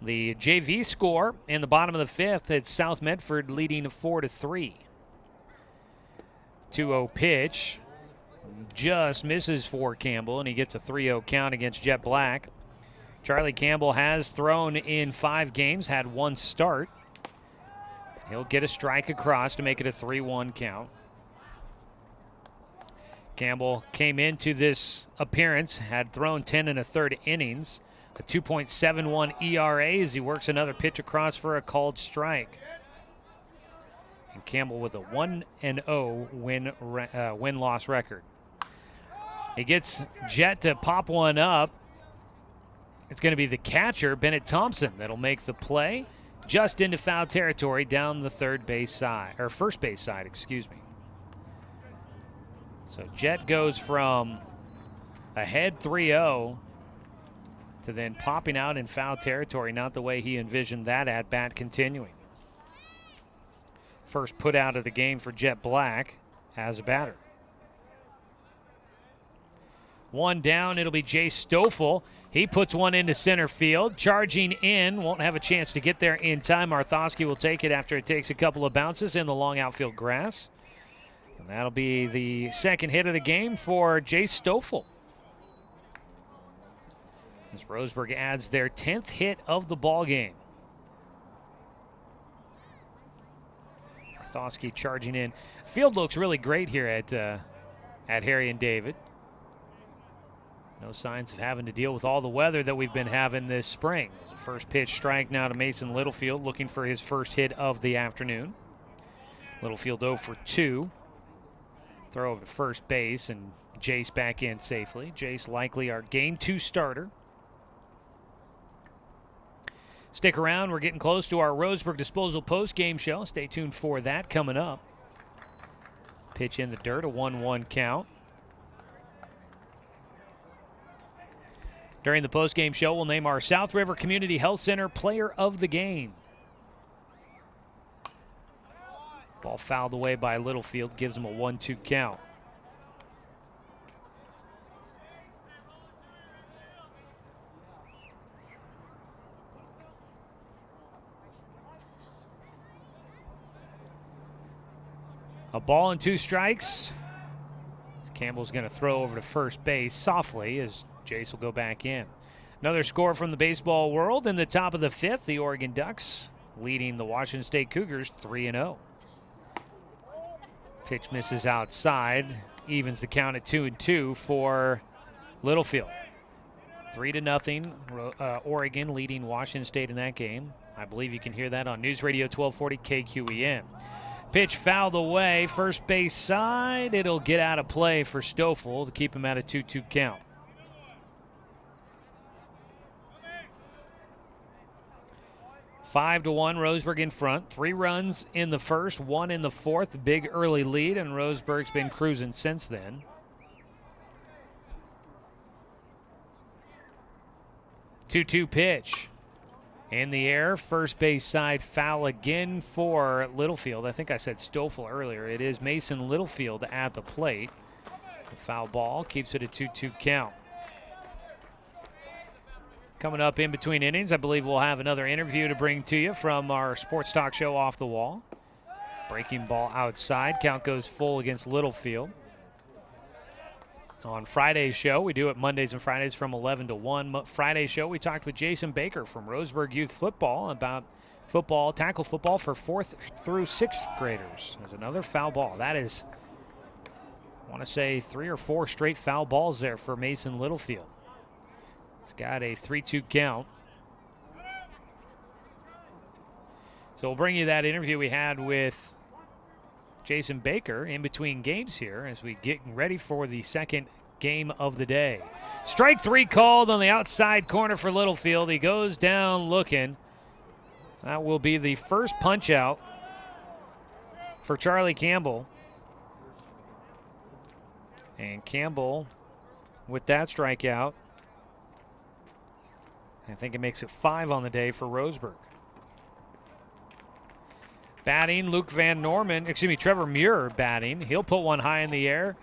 The JV score in the bottom of the 5th, it's South Medford leading 4-3. 2-0 pitch just misses for Campbell, and he gets a 3-0 count against Jet Black. Charlie Campbell has thrown in 5 games, had 1 start. He'll get a strike across to make it a 3-1 count. Campbell came into this appearance, had thrown 10 1/3 innings, a 2.71 ERA as he works another pitch across for a called strike. And Campbell with a 1-0 win-loss record. He gets Jet to pop one up. It's going to be the catcher, Bennett Thompson, that'll make the play just into foul territory down the first base side, excuse me. So Jet goes from ahead 3-0 to then popping out in foul territory, not the way he envisioned that at-bat continuing. First put out of the game for Jet Black as a batter. 1 down, it'll be Jay Stoffel. He puts one into center field. Charging in, won't have a chance to get there in time. Arthosky will take it after it takes a couple of bounces in the long outfield grass. And that'll be the second hit of the game for Jay Stoffel. As Roseburg adds their 10th hit of the ball game. Arthosky charging in. Field looks really great here at Harry and David. No signs of having to deal with all the weather that we've been having this spring. First pitch strike now to Mason Littlefield, looking for his first hit of the afternoon. Littlefield 0 for 2. Throw over to first base, and Jace back in safely. Jace likely our Game 2 starter. Stick around. We're getting close to our Roseburg Disposal post-game show. Stay tuned for that coming up. Pitch in the dirt, a 1-1 count. During the post-game show, we'll name our South River Community Health Center Player of the Game. Ball fouled away by Littlefield, gives him a 1-2 count. A ball and 2 strikes. Campbell's going to throw over to first base softly as Jace will go back in. Another score from the baseball world in the top of the 5th. The Oregon Ducks leading the Washington State Cougars 3-0. Pitch misses outside. Evens the count at 2-2 for Littlefield. 3-0. Oregon leading Washington State in that game. I believe you can hear that on News Radio 1240 KQEN. Pitch fouled away, first base side. It'll get out of play for Stoffel to keep him at a 2-2 count. Five to 1, Roseburg in front. 3 runs in the first, 1 in the fourth. Big early lead, and Roseburg's been cruising since then. 2-2 pitch. In the air, first base side foul again for Littlefield. I think I said Stoffel earlier. It is Mason Littlefield at the plate. The foul ball keeps it a 2-2 count. Coming up in between innings, I believe we'll have another interview to bring to you from our sports talk show Off the Wall. Breaking ball outside. Count goes full against Littlefield. On Friday's show, we do it Mondays and Fridays from 11 to 1. Friday's show, we talked with Jason Baker from Roseburg Youth Football about football, tackle football for 4th through 6th graders. There's another foul ball. That is, I want to say 3 or 4 straight foul balls there for Mason Littlefield. He's got a 3-2 count. So we'll bring you that interview we had with Jason Baker in between games here as we get ready for the second game of the day. Strike 3 called on the outside corner for Littlefield. He goes down looking. That will be the first punch out for Charlie Campbell. And Campbell with that strikeout, I think it makes it 5 on the day for Roseburg. Batting, Trevor Muir batting. He'll put one high in the air.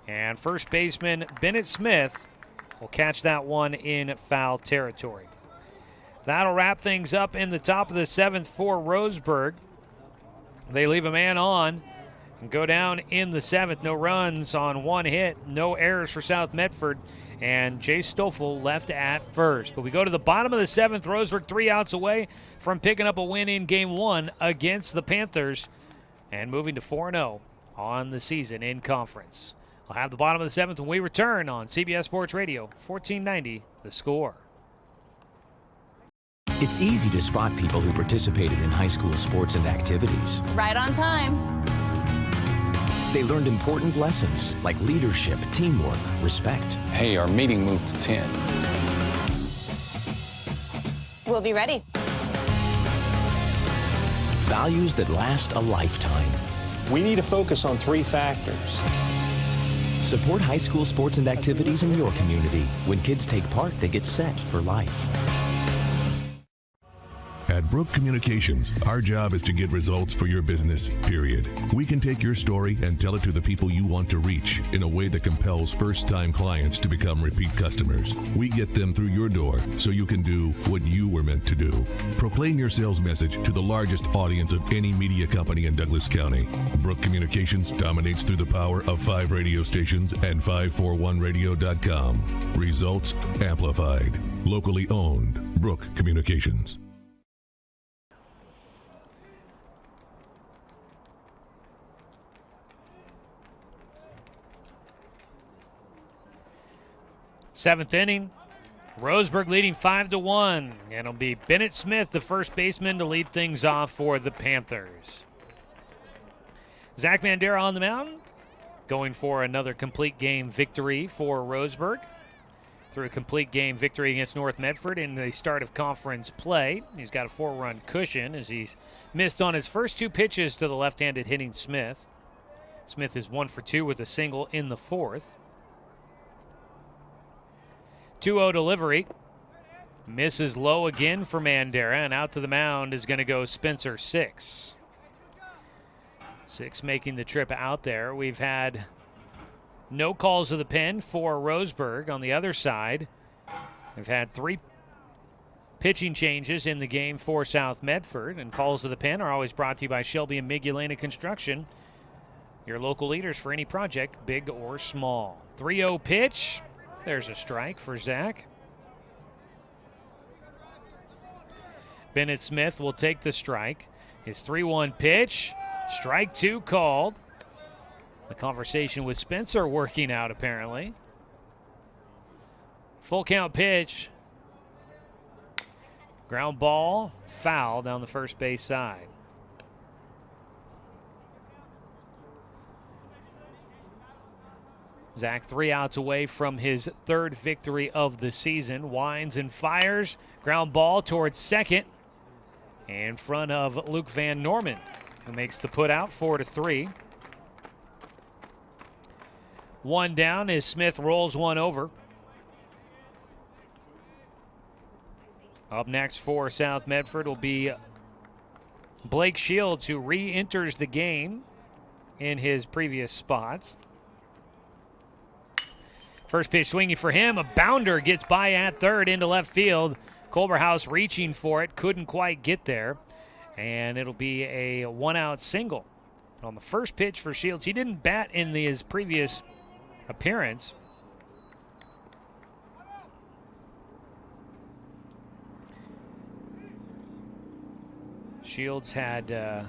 And first baseman Bennett Smith will catch that one in foul territory. That'll wrap things up in the top of the 7th for Roseburg. They leave a man on and go down in the 7th. No runs on 1 hit. No errors for South Medford. And Jay Stoffel left at first. But we go to the bottom of the 7th. Roseburg 3 outs away from picking up a win in Game 1 against the Panthers and moving to 4-0 on the season in conference. We'll have the bottom of the 7th when we return on CBS Sports Radio, 1490 The Score. It's easy to spot people who participated in high school sports and activities. Right on time. They learned important lessons like leadership, teamwork, respect. Hey, our meeting moved to 10. We'll be ready. Values that last a lifetime. We need to focus on 3 factors. Support high school sports and activities in your community. When kids take part, they get set for life. At Brook Communications, our job is to get results for your business, period. We can take your story and tell it to the people you want to reach in a way that compels first-time clients to become repeat customers. We get them through your door so you can do what you were meant to do. Proclaim your sales message to the largest audience of any media company in Douglas County. Brook Communications dominates through the power of 5 radio stations and 541radio.com. Results amplified. Locally owned. Brook Communications. Seventh inning, Roseburg leading 5-1, and it'll be Bennett Smith, the first baseman, to lead things off for the Panthers. Zach Mandera on the mound, going for another complete game victory for Roseburg. Through a complete game victory against North Medford in the start of conference play. He's got a 4-run cushion as he's missed on his first 2 pitches to the left-handed hitting Smith. Smith is 1 for 2 with a single in the 4th. 2-0 delivery. Misses low again for Mandera, and out to the mound is going to go Spencer Six. Six making the trip out there. We've had no calls of the pen for Roseburg. On the other side, we've had 3 pitching changes in the game for South Medford, and calls of the pen are always brought to you by Shelby and Migulena Construction. Your local leaders for any project, big or small. 3-0 pitch. There's a strike for Zach. Bennett Smith will take the strike. His 3-1 pitch. Strike 2 called. The conversation with Spencer working out apparently. Full count pitch. Ground ball, foul down the first base side. Zach 3 outs away from his 3rd victory of the season. Winds and fires. Ground ball towards second. In front of Luke Van Norman, who makes the put out 4-3. 1 down as Smith rolls one over. Up next for South Medford will be Blake Shields, who re-enters the game in his previous spots. First pitch swinging for him. A bounder gets by at third into left field. Culverhouse reaching for it, couldn't quite get there. And it'll be a 1-out single on the first pitch for Shields. He didn't bat in his previous appearance. Shields had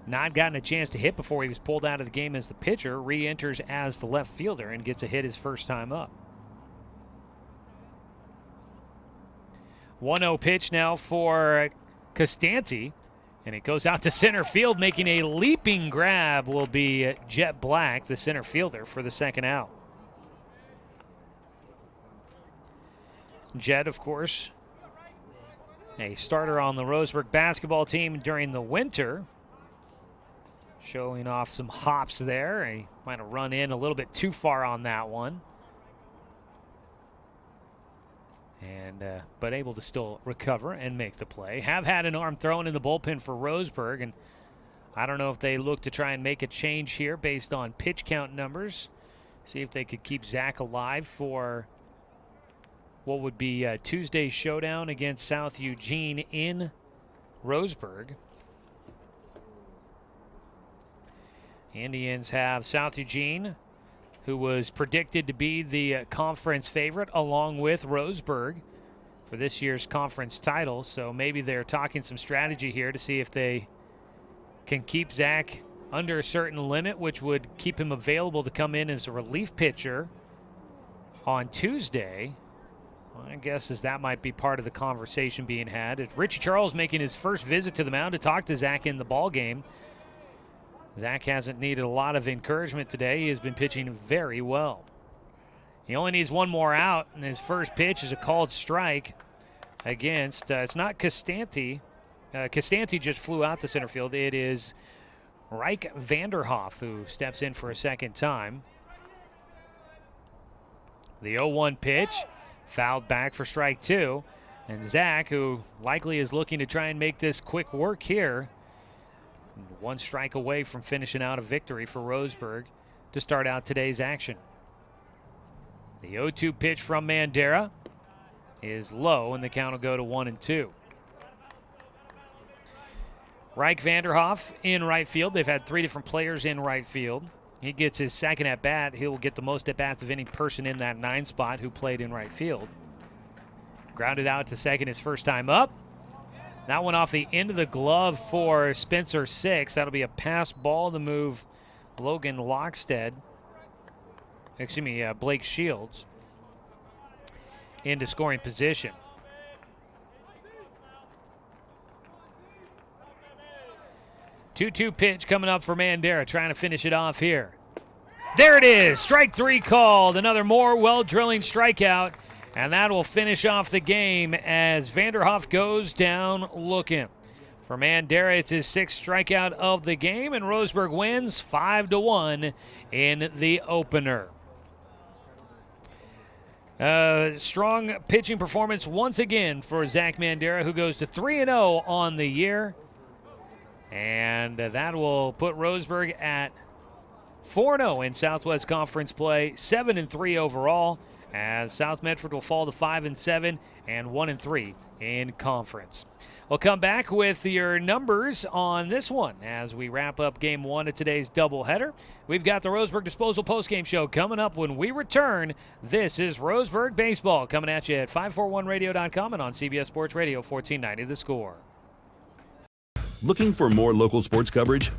not gotten a chance to hit before he was pulled out of the game as the pitcher. Re-enters as the left fielder and gets a hit his first time up. 1-0 pitch now for Costanti, and it goes out to center field. Making a leaping grab will be Jet Black, the center fielder, for the second out. Jet, of course, a starter on the Roseburg basketball team during the winter. Showing off some hops there. He might have run in a little bit too far on that one. But able to still recover and make the play. Have had an arm thrown in the bullpen for Roseburg, and I don't know if they look to try and make a change here based on pitch count numbers. See if they could keep Zach alive for what would be Tuesday's showdown against South Eugene in Roseburg. Indians have South Eugene, who was predicted to be the conference favorite, along with Roseburg for this year's conference title. So maybe they're talking some strategy here to see if they can keep Zach under a certain limit, which would keep him available to come in as a relief pitcher on Tuesday. My guess is that might be part of the conversation being had. Richie Charles making his first visit to the mound to talk to Zach in the ball game. Zach hasn't needed a lot of encouragement today. He has been pitching very well. He only needs one more out, and his first pitch is a called strike against, it's not Costanti. Costanti just flew out to center field. It is Reich Vanderhoff who steps in for a second time. The 0-1 pitch, fouled back for strike 2. And Zach, who likely is looking to try and make this quick work here, 1 strike away from finishing out a victory for Roseburg to start out today's action. The 0-2 pitch from Mandera is low, and the count will go to 1-2. Reich Vanderhoff in right field. They've had 3 different players in right field. He gets his second at bat. He'll get the most at bats of any person in that 9 spot who played in right field. Grounded out to second his first time up. That one off the end of the glove for Spencer 6. That'll be a pass ball to move Logan Lockstead. Blake Shields into scoring position. Two-2 pitch coming up for Mandera, trying to finish it off here. There it is, strike 3 called. Another more well-drilling strikeout, and that will finish off the game as Vanderhoff goes down looking. For Mandera, it's his 6th strikeout of the game, and Roseburg wins 5-1 in the opener. Strong pitching performance once again for Zach Mandera, who goes to 3-0 on the year. And that will put Roseburg at 4-0 in Southwest Conference play, 7-3 overall, as South Medford will fall to 5-7 and 1-3 in conference. We'll come back with your numbers on this one as we wrap up Game 1 of today's doubleheader. We've got the Roseburg Disposal postgame show coming up when we return. This is Roseburg Baseball coming at you at 541radio.com and on CBS Sports Radio 1490 The Score. Looking for more local sports coverage?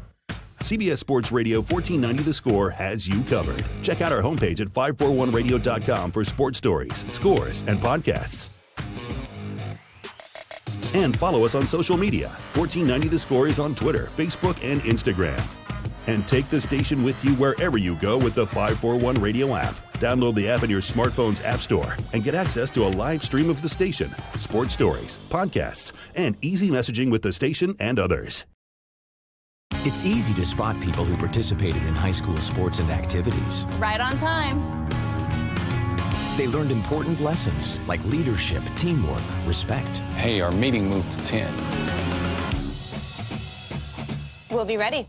CBS Sports Radio 1490 The Score has you covered. Check out our homepage at 541radio.com for sports stories, scores, and podcasts. And follow us on social media. 1490 The Score is on Twitter, Facebook, and Instagram. And take the station with you wherever you go with the 541 Radio app. Download the app in your smartphone's app store and get access to a live stream of the station, sports stories, podcasts, and easy messaging with the station and others. It's easy to spot people who participated in high school sports and activities. Right on time. They learned important lessons like leadership, teamwork, respect. Hey, our meeting moved to 10. We'll be ready.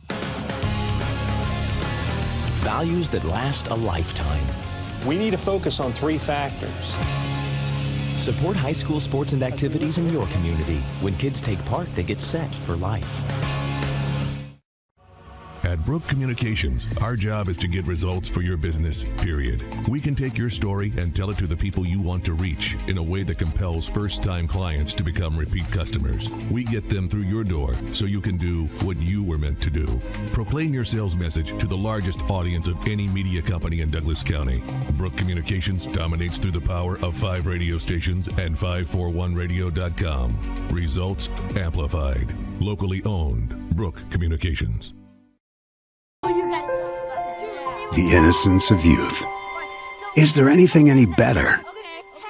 Values that last a lifetime. We need to focus on 3 factors. Support high school sports and activities in your community. When kids take part, they get set for life. At Brook Communications, our job is to get results for your business, period. We can take your story and tell it to the people you want to reach in a way that compels first-time clients to become repeat customers. We get them through your door so you can do what you were meant to do. Proclaim your sales message to the largest audience of any media company in Douglas County. Brook Communications dominates through the power of 5 radio stations and 541radio.com. Results amplified. Locally owned. Brook Communications. The innocence of youth. Is there anything any better?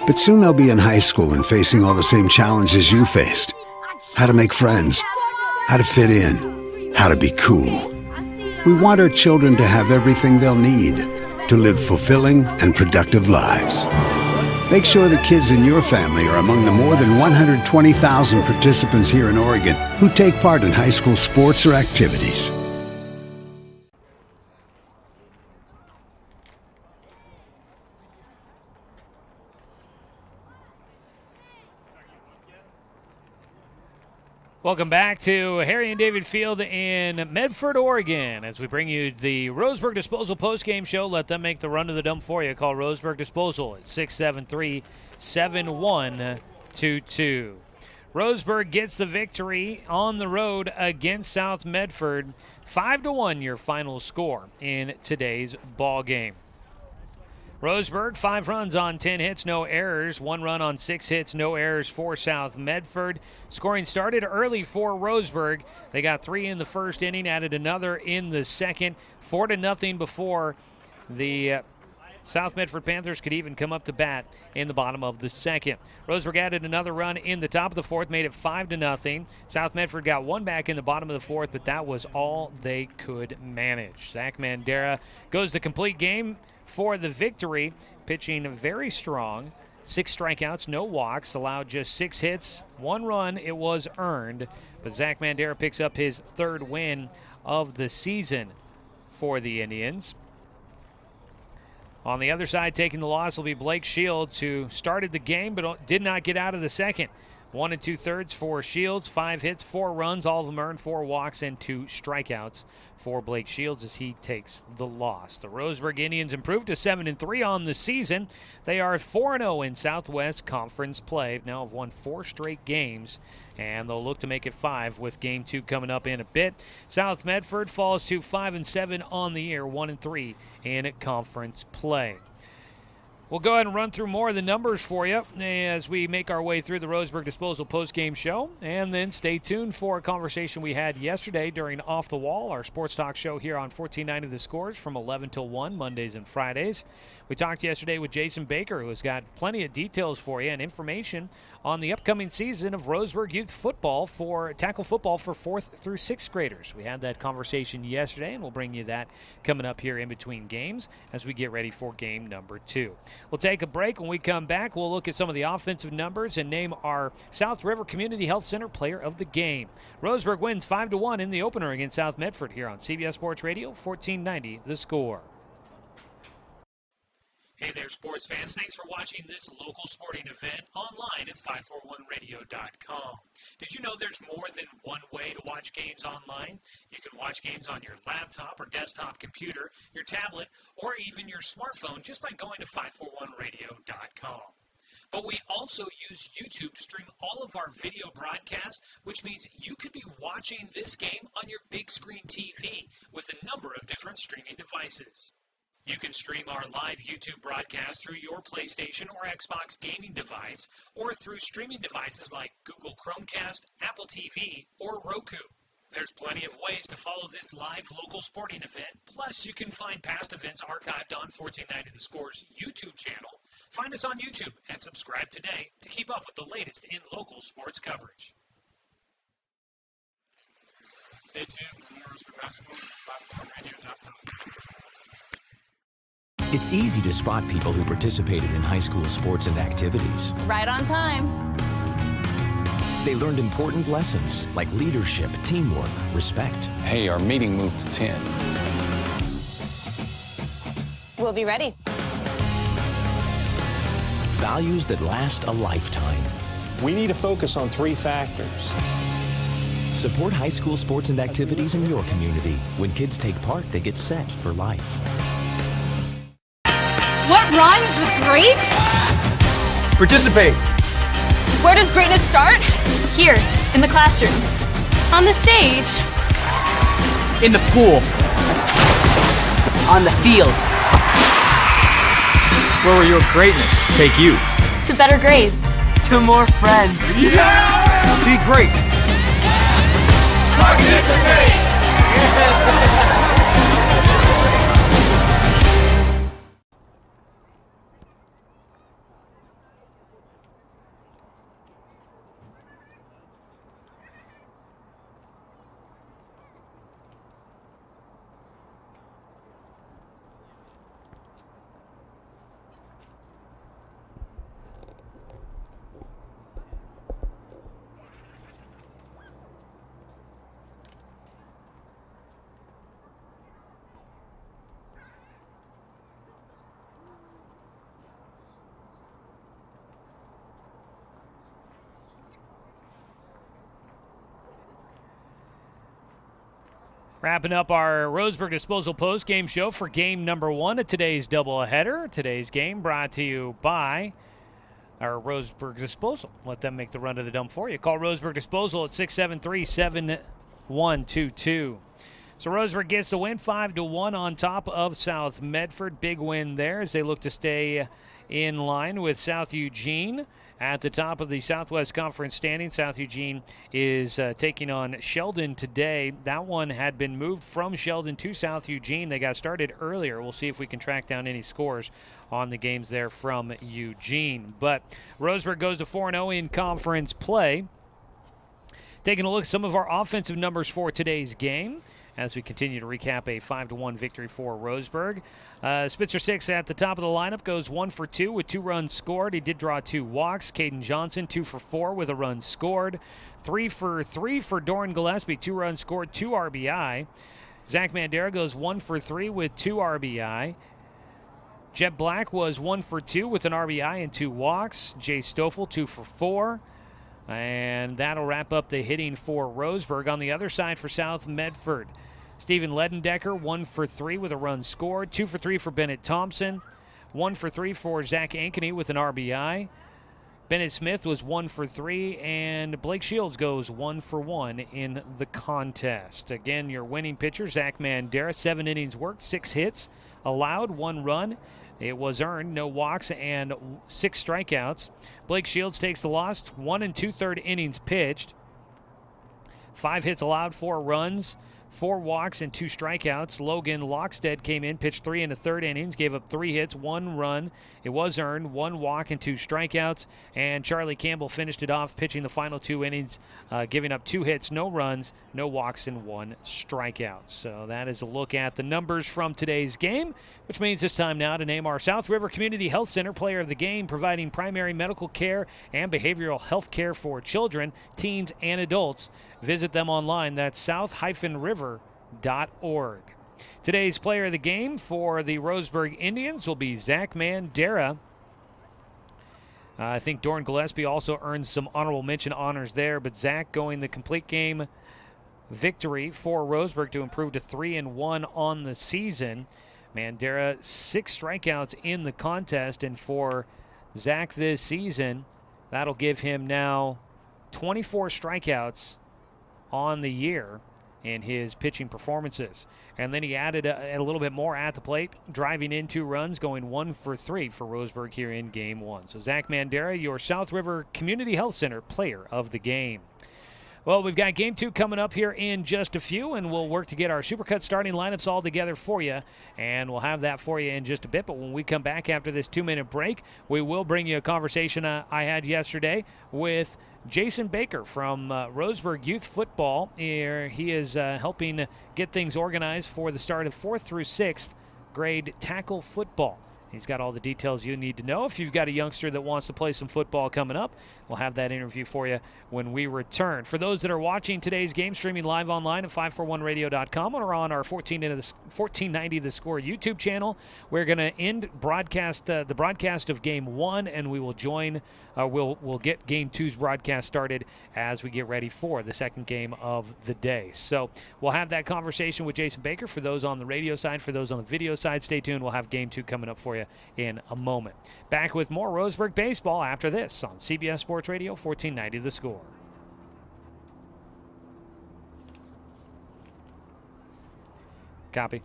But soon they'll be in high school and facing all the same challenges you faced. How to make friends, how to fit in, how to be cool. We want our children to have everything they'll need to live fulfilling and productive lives. Make sure the kids in your family are among the more than 120,000 participants here in Oregon who take part in high school sports or activities. Welcome back to Harry and David Field in Medford, Oregon, as we bring you the Roseburg Disposal postgame show. Let them make the run to the dump for you. Call Roseburg Disposal at 673-7122. Roseburg gets the victory on the road against South Medford. 5-1 your final score in today's ball game. Roseburg, 5 runs on 10 hits, no errors. 1 run on 6 hits, no errors for South Medford. Scoring started early for Roseburg. They got 3 in the first inning, added another in the second. 4-0 before the South Medford Panthers could even come up to bat in the bottom of the second. Roseburg added another run in the top of the fourth, made it 5-0. South Medford got 1 back in the bottom of the fourth, but that was all they could manage. Zach Mandera goes the complete game for the victory, pitching very strong. 6 strikeouts, no walks, allowed just 6 hits, 1 run. It was earned, but Zach Mandera picks up his 3rd win of the season for the Indians. On the other side, taking the loss will be Blake Shields, who started the game but did not get out of the second. 1 2/3 for Shields, 5 hits, 4 runs, all of them earned, 4 walks, and 2 strikeouts for Blake Shields as he takes the loss. The Roseburg Indians improved to 7-3 on the season. They are 4-0 in Southwest Conference play. Now have won 4 straight games, and they'll look to make it 5 with Game 2 coming up in a bit. South Medford falls to 5-7 on the year, 1-3 in conference play. We'll go ahead and run through more of the numbers for you as we make our way through the Roseburg Disposal postgame show. And then stay tuned for a conversation we had yesterday during Off the Wall, our sports talk show here on 1490 The Scores from 11 till 1, Mondays and Fridays. We talked yesterday with Jason Baker, who has got plenty of details for you and information on the upcoming season of Roseburg Youth Football for tackle football for 4th through 6th graders. We had that conversation yesterday, and we'll bring you that coming up here in between games as we get ready for game number 2. We'll take a break. When we come back, we'll look at some of the offensive numbers and name our South River Community Health Center player of the game. Roseburg wins 5-1 in the opener against South Medford here on CBS Sports Radio, 1490 The Score. Hey there, sports fans. Thanks for watching this local sporting event online at 541radio.com. Did you know there's more than one way to watch games online? You can watch games on your laptop or desktop computer, your tablet, or even your smartphone just by going to 541radio.com. But we also use YouTube to stream all of our video broadcasts, which means you could be watching this game on your big screen TV with a number of different streaming devices. You can stream our live YouTube broadcast through your PlayStation or Xbox gaming device or through streaming devices like Google Chromecast, Apple TV, or Roku. There's plenty of ways to follow this live local sporting event. Plus, you can find past events archived on 1490 The Score's YouTube channel. Find us on YouTube and subscribe today to keep up with the latest in local sports coverage. Stay tuned for more Roseburg basketball at 541radio.com. It's easy to spot people who participated in high school sports and activities. Right on time. They learned important lessons like leadership, teamwork, respect. Hey, our meeting moved to 10. We'll be ready. Values that last a lifetime. We need to focus on 3 factors. Support high school sports and activities in your community. When kids take part, they get set for life. What rhymes with great? Participate. Where does greatness start? Here, in the classroom. On the stage. In the pool. On the field. Where will your greatness take you? To better grades. To more friends. Be great. Participate! Wrapping up our Roseburg Disposal post-game show for game number 1 of today's doubleheader. Today's game brought to you by our Roseburg Disposal. Let them make the run to the dump for you. Call Roseburg Disposal at 673-7122. So Roseburg gets the win 5-1 on top of South Medford. Big win there as they look to stay in line with South Eugene. At the top of the Southwest Conference standing, South Eugene is taking on Sheldon today. That one had been moved from Sheldon to South Eugene. They got started earlier. We'll see if we can track down any scores on the games there from Eugene. But Roseburg goes to 4-0 in conference play. Taking a look at some of our offensive numbers for today's game as we continue to recap a 5-1 victory for Roseburg. Spitzer 6 at the top of the lineup goes 1 for 2 with 2 runs scored. He did draw 2 walks. Caden Johnson 2 for 4 with a run scored. 3 for 3 for Doran Gillespie, 2 runs scored, 2 RBI. Zach Mandera goes 1 for 3 with 2 RBI. Jet Black was 1 for 2 with an RBI and 2 walks. Jay Stoffel 2 for 4. And that'll wrap up the hitting for Roseburg. On the other side for South Medford, Stephen Ledendecker, 1 for 3 with a run scored. 2 for 3 for Bennett Thompson. 1 for 3 for Zach Ankeny with an RBI. Bennett Smith was 1 for 3, and Blake Shields goes 1 for 1 in the contest. Again, your winning pitcher, Zach Mandera, 7 innings worked, 6 hits, allowed 1 run. It was earned, no walks, and 6 strikeouts. Blake Shields takes the loss, 1 2/3 innings pitched. 5 hits allowed, 4 runs, 4 walks, and 2 strikeouts. Logan Lockstead came in, pitched 3 1/3 innings, gave up 3 hits, 1 run. It was earned, 1 walk, and 2 strikeouts. And Charlie Campbell finished it off, pitching the final 2 innings, giving up 2 hits, no runs, no walks, and 1 strikeout. So that is a look at the numbers from today's game, which means it's time now to name our South River Community Health Center player of the game, providing primary medical care and behavioral health care for children, teens, and adults. Visit them online. That's south-river.org. Today's player of the game for the Roseburg Indians will be Zach Mandera. I think Doran Gillespie also earned some honorable mention honors there, but Zach going the complete game victory for Roseburg to improve to 3-1 on the season. Mandera 6 strikeouts in the contest, and for Zach this season, that'll give him now 24 strikeouts on the year in his pitching performances. And then he added a little bit more at the plate, driving in 2 runs, going 1 for 3 for Roseburg here in Game 1. So Zach Mandera, your South River Community Health Center player of the game. Well, we've got Game 2 coming up here in just a few, and we'll work to get our Supercut starting lineups all together for you, and we'll have that for you in just a bit. But when we come back after this 2-minute break, we will bring you a conversation I had yesterday with Jason Baker from Roseburg Youth Football. He is helping get things organized for the start of 4th through 6th grade tackle football. He's got all the details you need to know. If you've got a youngster that wants to play some football coming up, we'll have that interview for you when we return. For those that are watching today's game, streaming live online at 541radio.com or on our 1490 The Score YouTube channel, we're going to end the broadcast of Game 1, and we will join. We'll get Game 2's broadcast started as we get ready for the second game of the day. So we'll have that conversation with Jason Baker for those on the radio side. For those on the video side, stay tuned. We'll have Game 2 coming up for you in a moment. Back with more Roseburg baseball after this on CBS Sports Radio 1490 The Score. Copy.